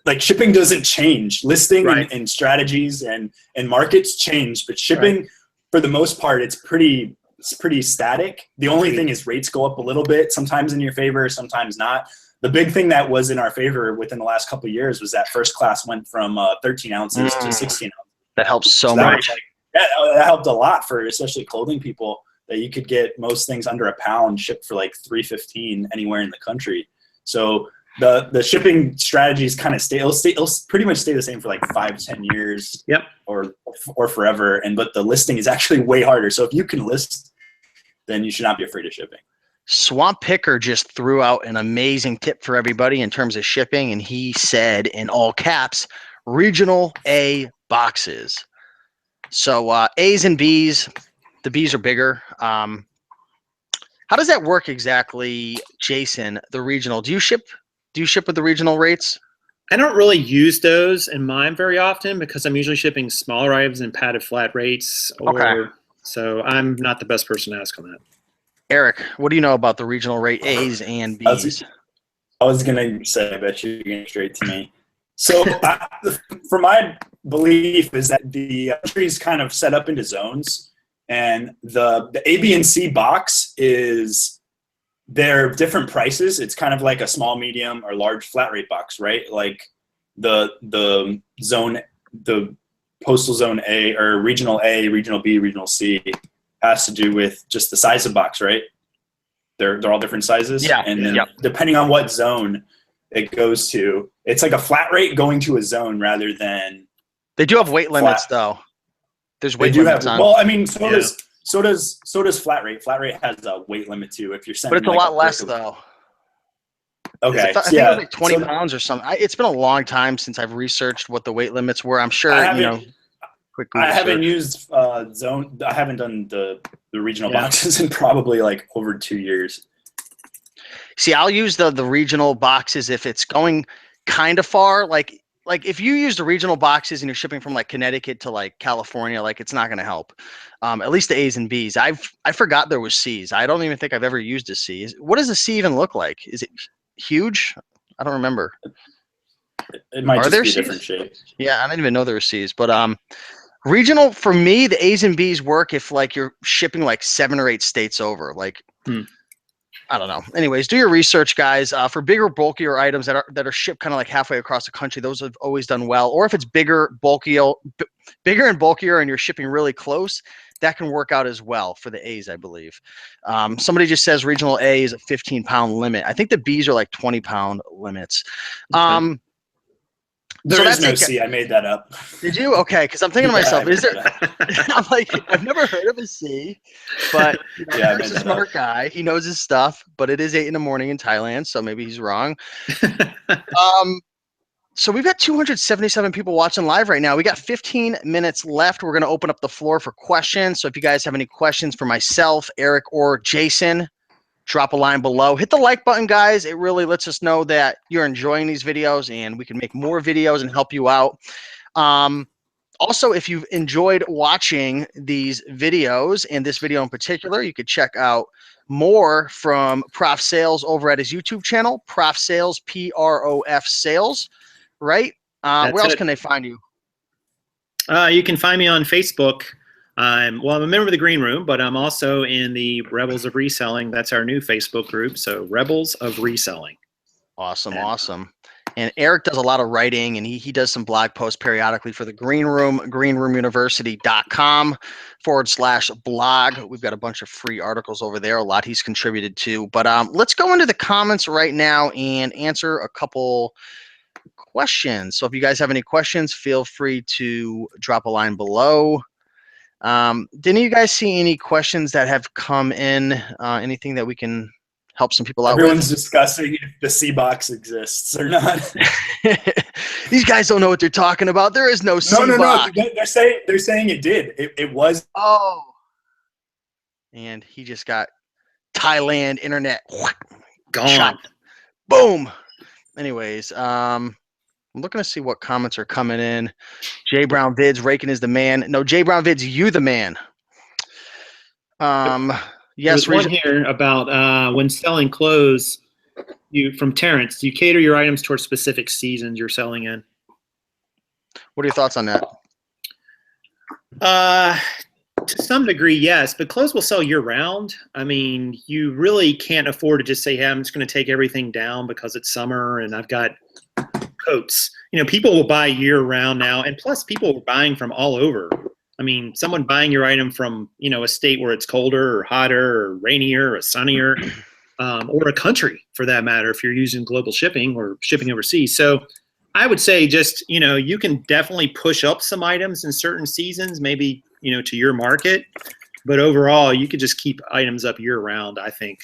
like shipping doesn't change. Listing and strategies and markets change, but shipping for the most part, it's pretty static. The only thing is rates go up a little bit, sometimes in your favor, sometimes not. The big thing that was in our favor within the last couple of years was that first class went from 13 ounces to 16 ounces. That helps so much. That helped a lot for especially clothing people, that you could get most things under a pound shipped for like $3.15 anywhere in the country. So the shipping strategies kind of it'll pretty much stay the same for like 5-10 years. Or forever. But the listing is actually way harder. So if you can list, then you should not be afraid of shipping. Swamp Picker just threw out an amazing tip for everybody in terms of shipping, and he said in all caps, regional A boxes. So A's and B's, the B's are bigger. How does that work exactly, Jason? The regional, do you ship with the regional rates? I don't really use those in mine very often because I'm usually shipping smaller items and padded flat rates. So I'm not the best person to ask on that. Eric, what do you know about the regional rate A's and B's? I was going to say, I bet you're getting straight to me. So for my belief is that the country is kind of set up into zones, and the A, B, and C box they're different prices. It's kind of like a small, medium, or large flat rate box, right? Like the postal zone A or regional A, regional B, regional C has to do with just the size of box, right? They're all different sizes. And then depending on what zone it goes to, it's like a flat rate going to a zone rather than. They do have weight limits though. There's weight limits on. Well, I mean, so does flat rate. Flat rate has a weight limit too. If you're sending, but it's a lot less though. Okay, I think it was like 20 pounds or something. It's been a long time since I've researched what the weight limits were. I'm sure I haven't used zone. I haven't done the regional boxes in probably like over 2 years. See, I'll use the regional boxes if it's going kind of far. Like if you use the regional boxes and you're shipping from like Connecticut to like California, like it's not going to help. At least the A's and B's. I forgot there was C's. I don't even think I've ever used a C. What does a C even look like? Is it huge? I don't remember. It might just be a different shape. Yeah, I didn't even know there were C's. But regional, for me, the A's and B's work if like you're shipping like 7 or 8 states over. Like I don't know. Anyways, do your research, guys. For bigger, bulkier items that are shipped kind of like halfway across the country, those have always done well. Or if it's bigger and bulkier, and you're shipping really close, that can work out as well for the A's, I believe. Somebody just says regional A is a 15-pound limit. I think the B's are like 20-pound limits. There is no C. I made that up. Did you? Okay, because I'm thinking to myself, is there? I'm like, I've never heard of a C, but Eric's a smart guy. He knows his stuff. But it is 8 a.m. in Thailand, so maybe he's wrong. So we've got 277 people watching live right now. We got 15 minutes left. We're going to open up the floor for questions. So if you guys have any questions for myself, Eric, or Jason, drop a line below. Hit the like button, guys. It really lets us know that you're enjoying these videos and we can make more videos and help you out. Also, if you've enjoyed watching these videos and this video in particular, you could check out more from Prof Sales over at his YouTube channel, Prof Sales, PROF Sales, right? Where else can they find you? You can find me on Facebook I'm a member of the Green Room, but I'm also in the Rebels of Reselling. That's our new Facebook group. So Rebels of Reselling. Awesome, And, awesome. And Eric does a lot of writing, and he does some blog posts periodically for the Green Room, greenroomuniversity.com/blog. We've got a bunch of free articles over there, a lot he's contributed to. But let's go into the comments right now and answer a couple questions. So if you guys have any questions, feel free to drop a line below. Didn't you guys see any questions that have come in? Anything that we can help some people out Everyone's with? discussing if the C box exists or not. These guys don't know what they're talking about. There is no C No. box. They're saying it did. It was. Oh. And he just got Thailand internet gone. shot. Boom. Anyways, I'm looking to see what comments are coming in. J Brown Vids, Raiken is the man. No, J Brown Vids, you the man. Yes, There's one here about when selling clothes. From Terrence, do you cater your items towards specific seasons you're selling in? What are your thoughts on that? To some degree, yes, but clothes will sell year round. I mean, you really can't afford to just say, hey, I'm just going to take everything down because it's summer and I've got coats. People will buy year round now, and plus people are buying from all over. I mean, someone buying your item from, a state where it's colder or hotter or rainier or sunnier, or a country for that matter, if you're using global shipping or shipping overseas. So I would say just, you can definitely push up some items in certain seasons, maybe, to your market. But overall, you could just keep items up year round, I think.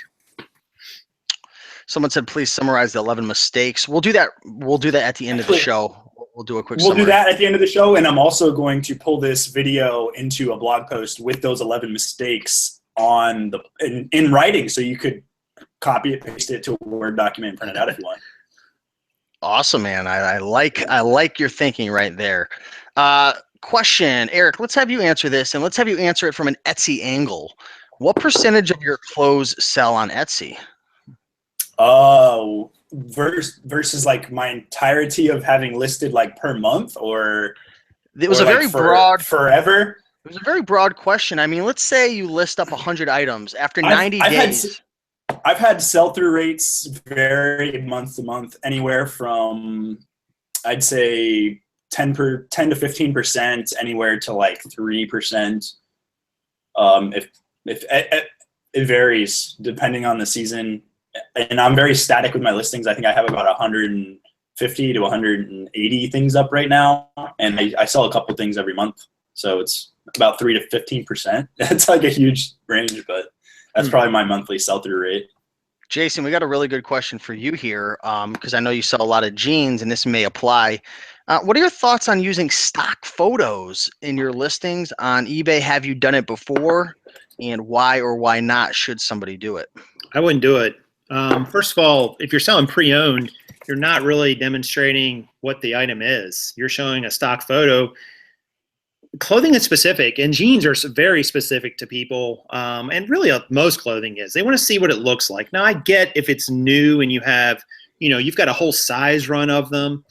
Someone said, please summarize the 11 mistakes. We'll do that. We'll do that at the end of the show. We'll do a quick summary. We'll do that at the end of the show, and I'm also going to pull this video into a blog post with those 11 mistakes on in writing, so you could copy it, paste it to a Word document, and print it out if you want. Awesome, man. I like your thinking right there. Question, Eric, let's have you answer this, and let's have you answer it from an Etsy angle. What percentage of your clothes sell on Etsy? Versus like my entirety of having listed like per month, or it was a very broad forever. It was a very broad question. I mean, let's say you list up 100 items after 90 days. I've had sell-through rates vary month to month, anywhere from I'd say 10 to 15%, anywhere to like 3%. If it varies depending on the season. And I'm very static with my listings. I think I have about 150 to 180 things up right now, and I sell a couple things every month. So it's about 3 to 15%. That's like a huge range, but that's probably my monthly sell-through rate. Jason, we got a really good question for you here, because I know you sell a lot of jeans, and this may apply. What are your thoughts on using stock photos in your listings on eBay? Have you done it before, and why or why not should somebody do it? I wouldn't do it. First of all, if you're selling pre-owned, you're not really demonstrating what the item is. You're showing a stock photo. Clothing is specific, and jeans are very specific to people, and really most clothing is. They want to see what it looks like. Now, I get if it's new and you have, you've got a whole size run of them,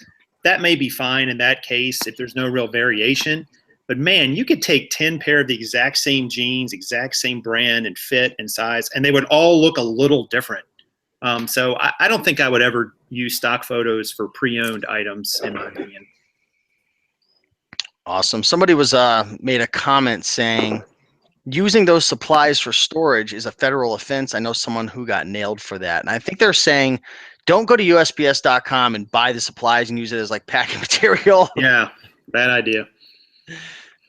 that may be fine in that case if there's no real variation. But man, you could take 10 pair of the exact same jeans, exact same brand and fit and size, and they would all look a little different. So I don't think I would ever use stock photos for pre-owned items, in my opinion. Awesome. Somebody was made a comment saying using those supplies for storage is a federal offense. I know someone who got nailed for that. And I think they're saying don't go to USPS.com and buy the supplies and use it as like packing material. Yeah, bad idea.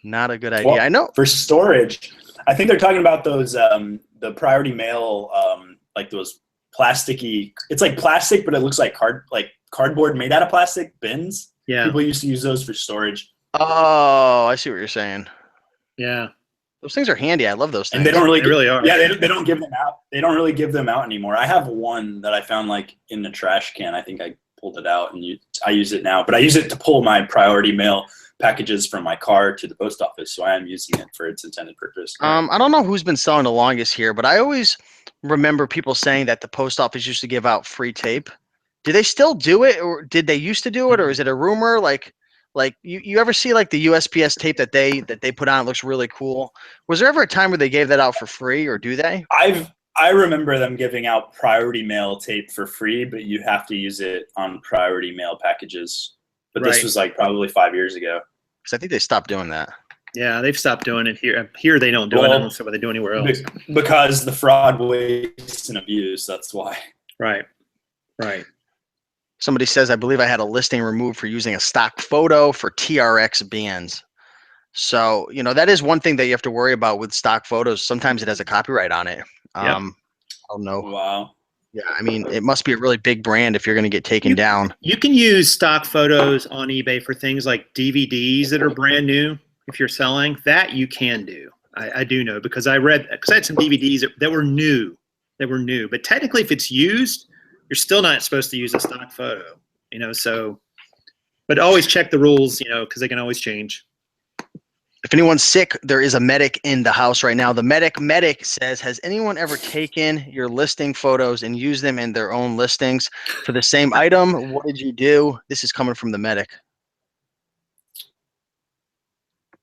Not a good idea. Well, I know. For storage, I think they're talking about those the priority mail, like those plasticky. It's like plastic, but it looks like cardboard made out of plastic bins. Yeah. People used to use those for storage. Oh, I see what you're saying. Yeah. Those things are handy. I love those things. And they don't really, really are. Yeah, they don't give them out. They don't really give them out anymore. I have one that I found like in the trash can. I think I pulled it out and I use it now. But I use it to pull my priority mail packages from my car to the post office. So I am using it for its intended purpose. I don't know who's been selling the longest here, but I always remember people saying that the post office used to give out free tape. Do they still do it, or did they used to do it, or is it a rumor? Like, Like you ever see like the USPS tape that they put on? It looks really cool. Was there ever a time where they gave that out for free, or do they? I remember them giving out priority mail tape for free, but you have to use it on priority mail packages. But this was like probably 5 years ago. Because I think they stopped doing that. Yeah, they've stopped doing it here. Here they don't do it. I don't know what they do anywhere else. Because the fraud, waste, and abuse. That's why. Right. Somebody says, I believe I had a listing removed for using a stock photo for TRX bands. So, that is one thing that you have to worry about with stock photos. Sometimes it has a copyright on it. I don't know. Wow. Yeah, I mean, it must be a really big brand if you're going to get taken down. You can use stock photos on eBay for things like DVDs that are brand new. If you're selling that, you can do. I do know because I had some DVDs that were new. But technically, if it's used, you're still not supposed to use a stock photo. So, but always check the rules. Because they can always change. If anyone's sick, there is a medic in the house right now. The medic says, has anyone ever taken your listing photos and used them in their own listings for the same item? What did you do? This is coming from the medic.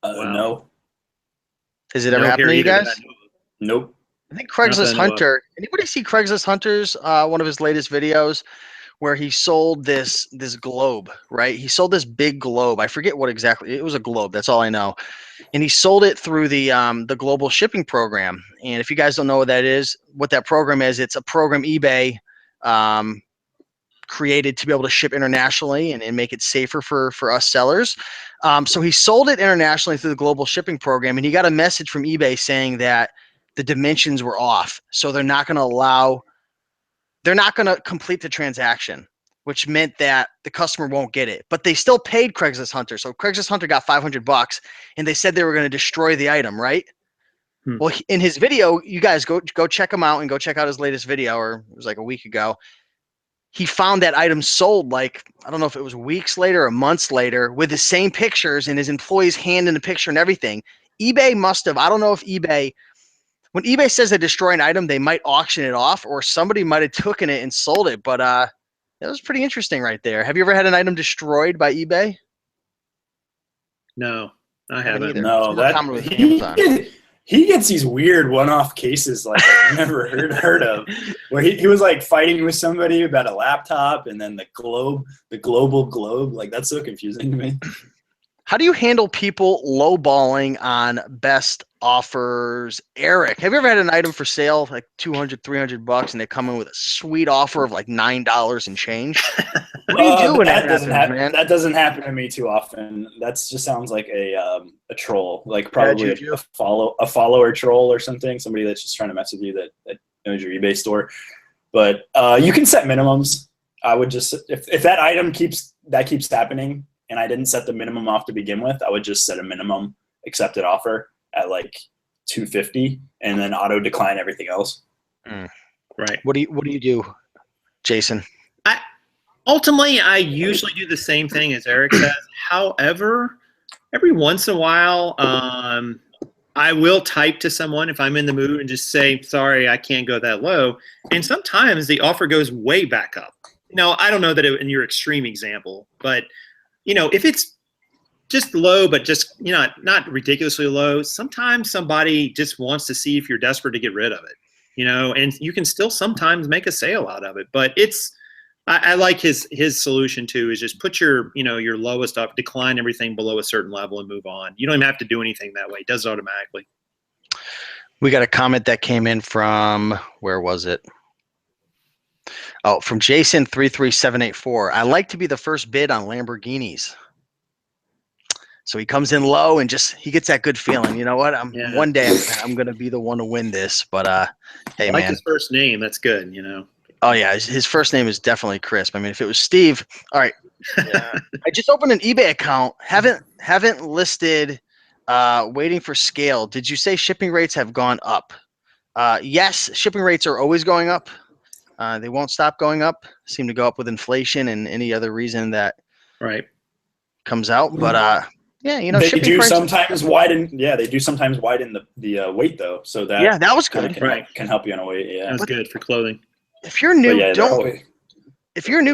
Wow. No. Has it ever happened to you guys? Nope. I think Craigslist Hunter. Anybody see Craigslist Hunter's one of his latest videos where he sold this globe, right? He sold this big globe. I forget what exactly. It was a globe. That's all I know. And he sold it through the global shipping program. And if you guys don't know what that is, what that program is, it's a program eBay created to be able to ship internationally and make it safer for us sellers. So he sold it internationally through the global shipping program, and he got a message from eBay saying that the dimensions were off. So they're not going to complete the transaction, which meant that the customer won't get it. But they still paid Craigslist Hunter. So Craigslist Hunter got $500, and they said they were going to destroy the item, right? Well, in his video, you guys go check him out and go check out his latest video, or it was like a week ago. He found that item sold I don't know if it was weeks later or months later with the same pictures and his employee's hand in the picture and everything. eBay must have, I don't know if when eBay says they destroy an item, they might auction it off or somebody might have taken it and sold it. But that was pretty interesting right there. Have you ever had an item destroyed by eBay? No, I haven't. Either. No, he gets these weird one-off cases like I've never heard of, where he was like fighting with somebody about a laptop and then the global globe. Like that's so confusing to me. How do you handle people lowballing on best offers? Eric, have you ever had an item for sale like $200, $300 and they come in with a sweet offer of like $9 and change? What do you do when that happens, man? That doesn't happen to me too often. That just sounds like a troll, like probably a follower troll or something. Somebody that's just trying to mess with you that knows your eBay store. But you can set minimums. I would just if that item keeps happening and I didn't set the minimum off to begin with, I would just set a minimum accepted offer at like $250 and then auto decline everything else. Right. What do you do, Jason? Ultimately, I usually do the same thing as Eric says. However, every once in a while, I will type to someone if I'm in the mood and just say, sorry, I can't go that low. And sometimes the offer goes way back up. I don't know that in your extreme example, but if it's just low, but just, not ridiculously low, sometimes somebody just wants to see if you're desperate to get rid of it, and you can still sometimes make a sale out of it. But I like his solution too, is just put your lowest up, decline everything below a certain level and move on. You don't even have to do anything that way. It does it automatically. We got a comment that came in from, where was it? Oh, from Jason 33784. I like to be the first bid on Lamborghinis. So he comes in low and he gets that good feeling. You know what? One day I'm going to be the one to win this. But hey, I like man, his first name. That's good. Oh yeah, his first name is definitely Crisp. I mean, if it was Steve, all right. Yeah. I just opened an eBay account. Haven't listed. Waiting for scale. Did you say shipping rates have gone up? Yes, shipping rates are always going up. They won't stop going up. Seem to go up with inflation and any other reason that comes out. But yeah, they do sometimes widen. Yeah, they do sometimes widen the weight though. So that that was good. Can help you on a weight. Yeah, that's good for clothing. If you're new,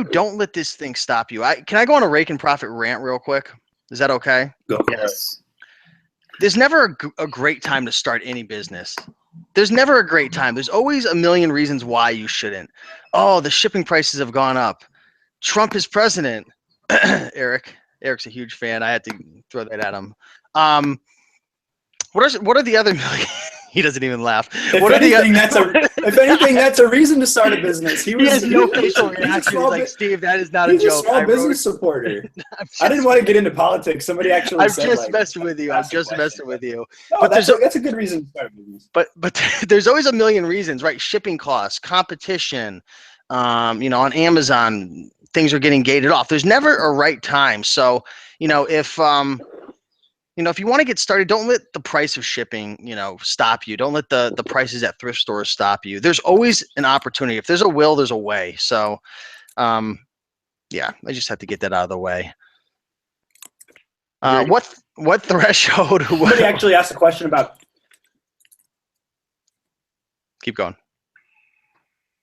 don't let this thing stop you. Can I go on a Raiken Profit rant real quick? Is that okay? Go for it. Yes. There's never a great time to start any business. There's never a great time. There's always a million reasons why you shouldn't. Oh, the shipping prices have gone up. Trump is president. Eric's a huge fan. I had to throw that at him. What are the other million? He doesn't even laugh. If anything, that's a reason to start a business. He has no facial reaction. He's like, Steve, that is not a joke. He's a small business supporter. I didn't want to get into politics. Somebody actually said, I'm just messing with you. I'm just messing with you. No, but that's a good reason to start a business. But there's always a million reasons, right? Shipping costs, competition. On Amazon, things are getting gated off. There's never a right time. So, if you want to get started, don't let the price of shipping, stop you. Don't let the prices at thrift stores stop you. There's always an opportunity. If there's a will, there's a way. So, I just have to get that out of the way. What threshold? Somebody actually asked a question about. Keep going.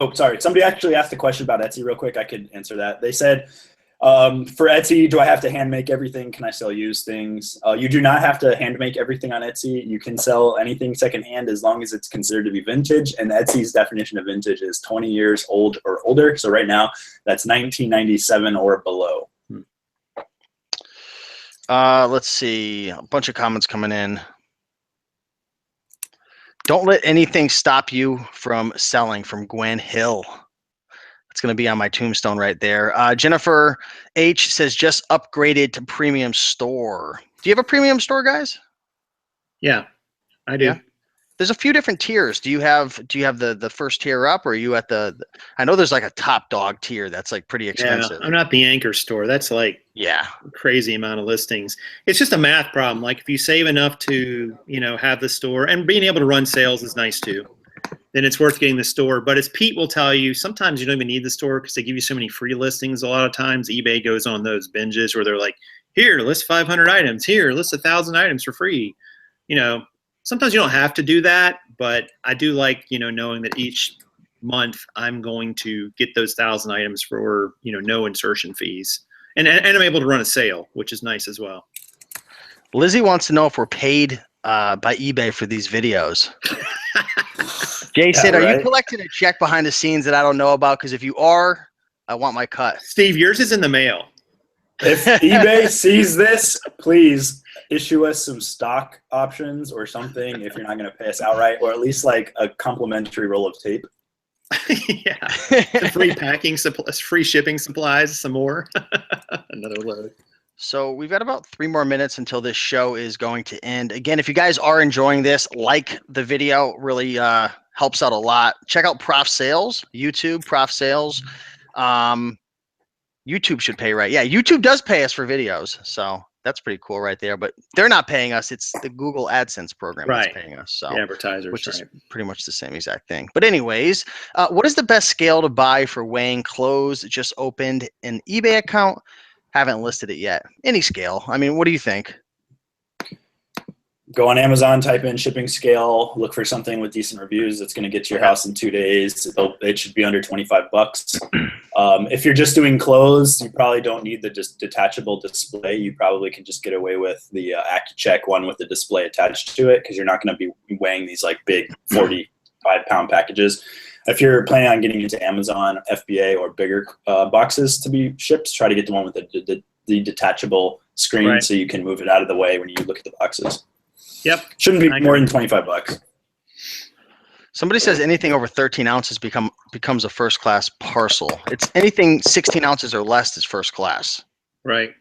Oh, sorry. Somebody actually asked a question about Etsy real quick. I could answer that. They said, for Etsy, do I have to hand make everything? Can I sell used things? You do not have to hand make everything on Etsy. You can sell anything secondhand as long as it's considered to be vintage. And Etsy's definition of vintage is 20 years old or older. So right now, that's 1997 or below. Let's see. A bunch of comments coming in. Don't let anything stop you from selling, from Gwen Hill. It's going to be on my tombstone right there. Jennifer H says, just upgraded to premium store. Do you have a premium store, guys? Yeah, I do. Yeah. There's a few different tiers. Do you have the first tier up, or are you at I know there's like a top dog tier that's like pretty expensive. Yeah, I'm not the anchor store. That's like a crazy amount of listings. It's just a math problem. Like if you save enough to, have the store, and being able to run sales is nice too, then it's worth getting the store. But as Pete will tell you, sometimes you don't even need the store because they give you so many free listings. A lot of times eBay goes on those binges where they're like, here, list 500 items. Here, list 1,000 items for free. Sometimes you don't have to do that, but I do like, knowing that each month I'm going to get those 1,000 items for, no insertion fees. And I'm able to run a sale, which is nice as well. Lizzie wants to know if we're paid by eBay for these videos. Jason, are you collecting a check behind the scenes that I don't know about? Because if you are, I want my cut. Steve, yours is in the mail. If eBay sees this, please issue us some stock options or something if you're not going to pay us outright, or at least like a complimentary roll of tape. Yeah. Free packing supplies, free shipping supplies, some more. Another load. So we've got about 3 more minutes until this show is going to end. Again, if you guys are enjoying this, like the video, really helps out a lot. Check out Prof Sales, YouTube, Prof Sales. YouTube should pay, right? Yeah, YouTube does pay us for videos. So that's pretty cool right there. But they're not paying us. It's the Google AdSense program that's paying us. So the advertisers, which is pretty much the same exact thing. But anyways, what is the best scale to buy for weighing clothes? Just opened an eBay account. Haven't listed it yet. Any scale. I mean, what do you think? Go on Amazon, type in shipping scale, look for something with decent reviews that's going to get to your house in 2 days. It should be under $25. If you're just doing clothes, you probably don't need the detachable display. You probably can just get away with the AccuCheck one with the display attached to it, because you're not going to be weighing these like big 45-pound packages. If you're planning on getting into Amazon, FBA, or bigger boxes to be shipped, try to get the one with the detachable screen so you can move it out of the way when you look at the boxes. Yep. Shouldn't be more than $25. Somebody says anything over 13 ounces becomes a first class parcel. It's anything 16 ounces or less is first class. Right.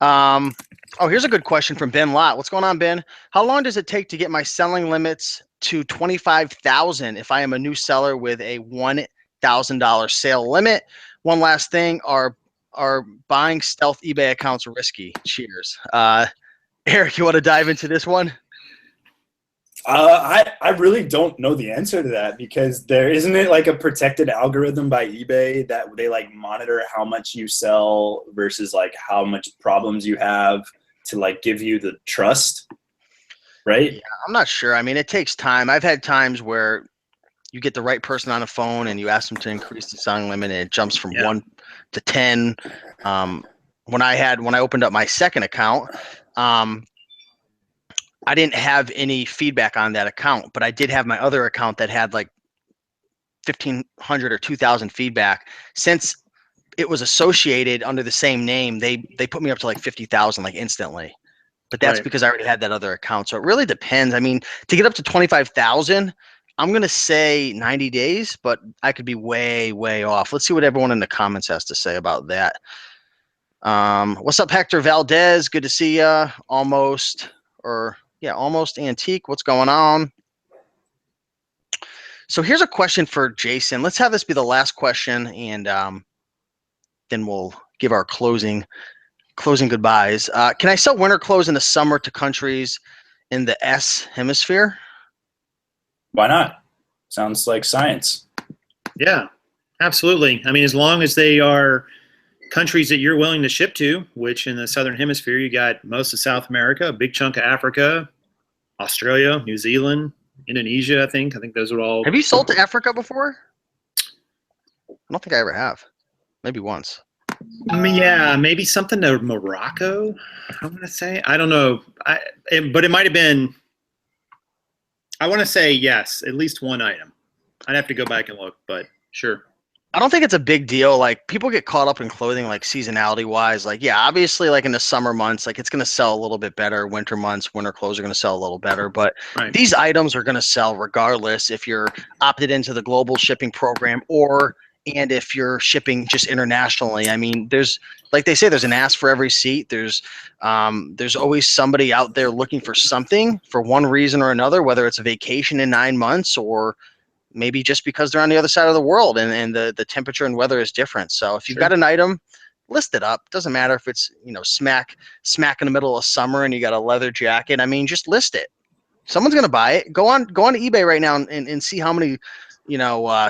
Here's a good question from Ben Lott. What's going on, Ben? How long does it take to get my selling limits to $25,000 if I am a new seller with a $1,000 sale limit? One last thing, are buying stealth eBay accounts risky? Cheers. Eric, you want to dive into this one? I really don't know the answer to that, because isn't it like a protected algorithm by eBay that they like monitor how much you sell versus like how much problems you have to like give you the trust, right? Yeah, I'm not sure. I mean, it takes time. I've had times where you get the right person on the phone and you ask them to increase the selling limit and it jumps from 1 to 10. when I opened up my second account, I didn't have any feedback on that account, but I did have my other account that had like 1,500 or 2,000 feedback. Since it was associated under the same name, they put me up to like 50,000 like instantly. But that's Right. because I already had that other account. So it really depends. I mean, to get up to 25,000, I'm going to say 90 days, but I could be way, way off. Let's see what everyone in the comments has to say about that. What's up, Hector Valdez? Good to see ya. Almost Antique. What's going on? So here's a question for Jason. Let's have this be the last question, and then we'll give our closing goodbyes. Can I sell winter clothes in the summer to countries in the S hemisphere? Why not? Sounds like science. Yeah, absolutely. I mean, as long as they are countries that you're willing to ship to, which in the Southern Hemisphere, you got most of South America, a big chunk of Africa, Australia, New Zealand, Indonesia, I think. I think those are all. Have you sold to Africa before? I don't think I ever have. Maybe once. Yeah, maybe something to Morocco, I'm going to say. I don't know. But it might have been, I want to say yes, at least one item. I'd have to go back and look, but sure. I don't think it's a big deal. Like, people get caught up in clothing, like seasonality wise. Like, yeah, obviously, like in the summer months, like it's going to sell a little bit better. Winter months, winter clothes are going to sell a little better. But Right. these items are going to sell regardless if you're opted into the global shipping program and if you're shipping just internationally. I mean, there's, like they say, there's an ass for every seat. There's always somebody out there looking for something for one reason or another, whether it's a vacation in 9 months or maybe just because they're on the other side of the world and the temperature and weather is different. So if you've got an item, list it up. Doesn't matter if it's, smack in the middle of summer and you got a leather jacket. I mean, just list it. Someone's going to buy it. Go on eBay right now and see how many,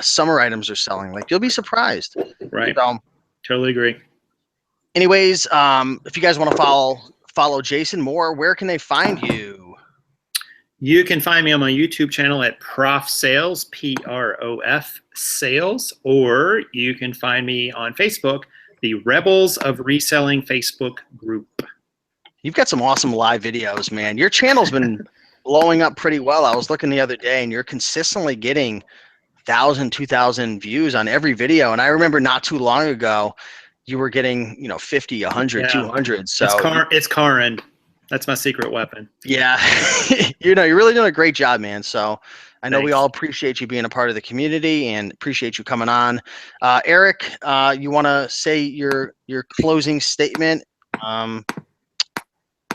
summer items are selling. Like, you'll be surprised. Right. So, totally agree. Anyways, if you guys want to follow Jason more, where can they find you? You can find me on my YouTube channel at Prof Sales, PROF Sales, or you can find me on Facebook, the Rebels of Reselling Facebook group. You've got some awesome live videos, man. Your channel's been blowing up pretty well. I was looking the other day, and you're consistently getting 1,000, 2,000 views on every video. And I remember not too long ago, you were getting 50, 100, 200. So it's Karin. That's my secret weapon. Yeah. You're really doing a great job, man. So I know Thanks. we all appreciate you being a part of the community and appreciate you coming on. Eric, you want to say your closing statement?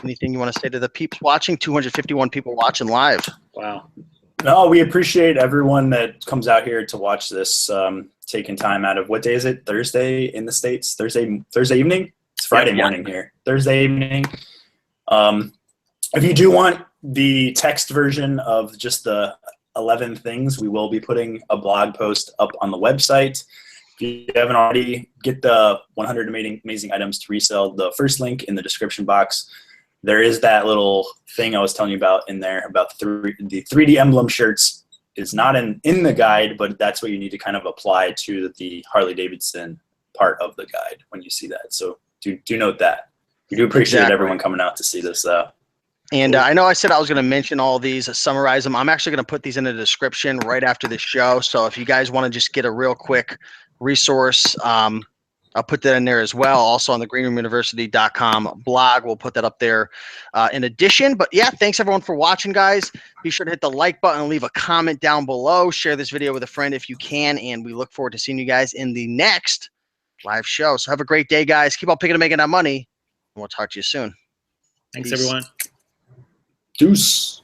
Anything you want to say to the peeps watching? 251 people watching live. Wow. No, we appreciate everyone that comes out here to watch this, taking time out of, what day is it? Thursday in the States? Thursday evening? It's Friday morning here. Thursday evening. If you do want the text version of just the 11 things, we will be putting a blog post up on the website. If you haven't already, get the 100 amazing items to resell. The first link in the description box. There is that little thing I was telling you about in there about the 3D emblem shirts. Is not in the guide, but that's what you need to kind of apply to the Harley-Davidson part of the guide when you see that. So do note that. We do appreciate everyone coming out to see this. And I know I said I was going to mention all these, summarize them. I'm actually going to put these in the description right after this show. So if you guys want to just get a real quick resource, I'll put that in there as well. Also on the greenroomuniversity.com blog, we'll put that up there in addition. But yeah, thanks everyone for watching, guys. Be sure to hit the like button and leave a comment down below. Share this video with a friend if you can. And we look forward to seeing you guys in the next live show. So have a great day, guys. Keep on picking and making that money. And we'll talk to you soon. Thanks, Peace. everyone. Deuce.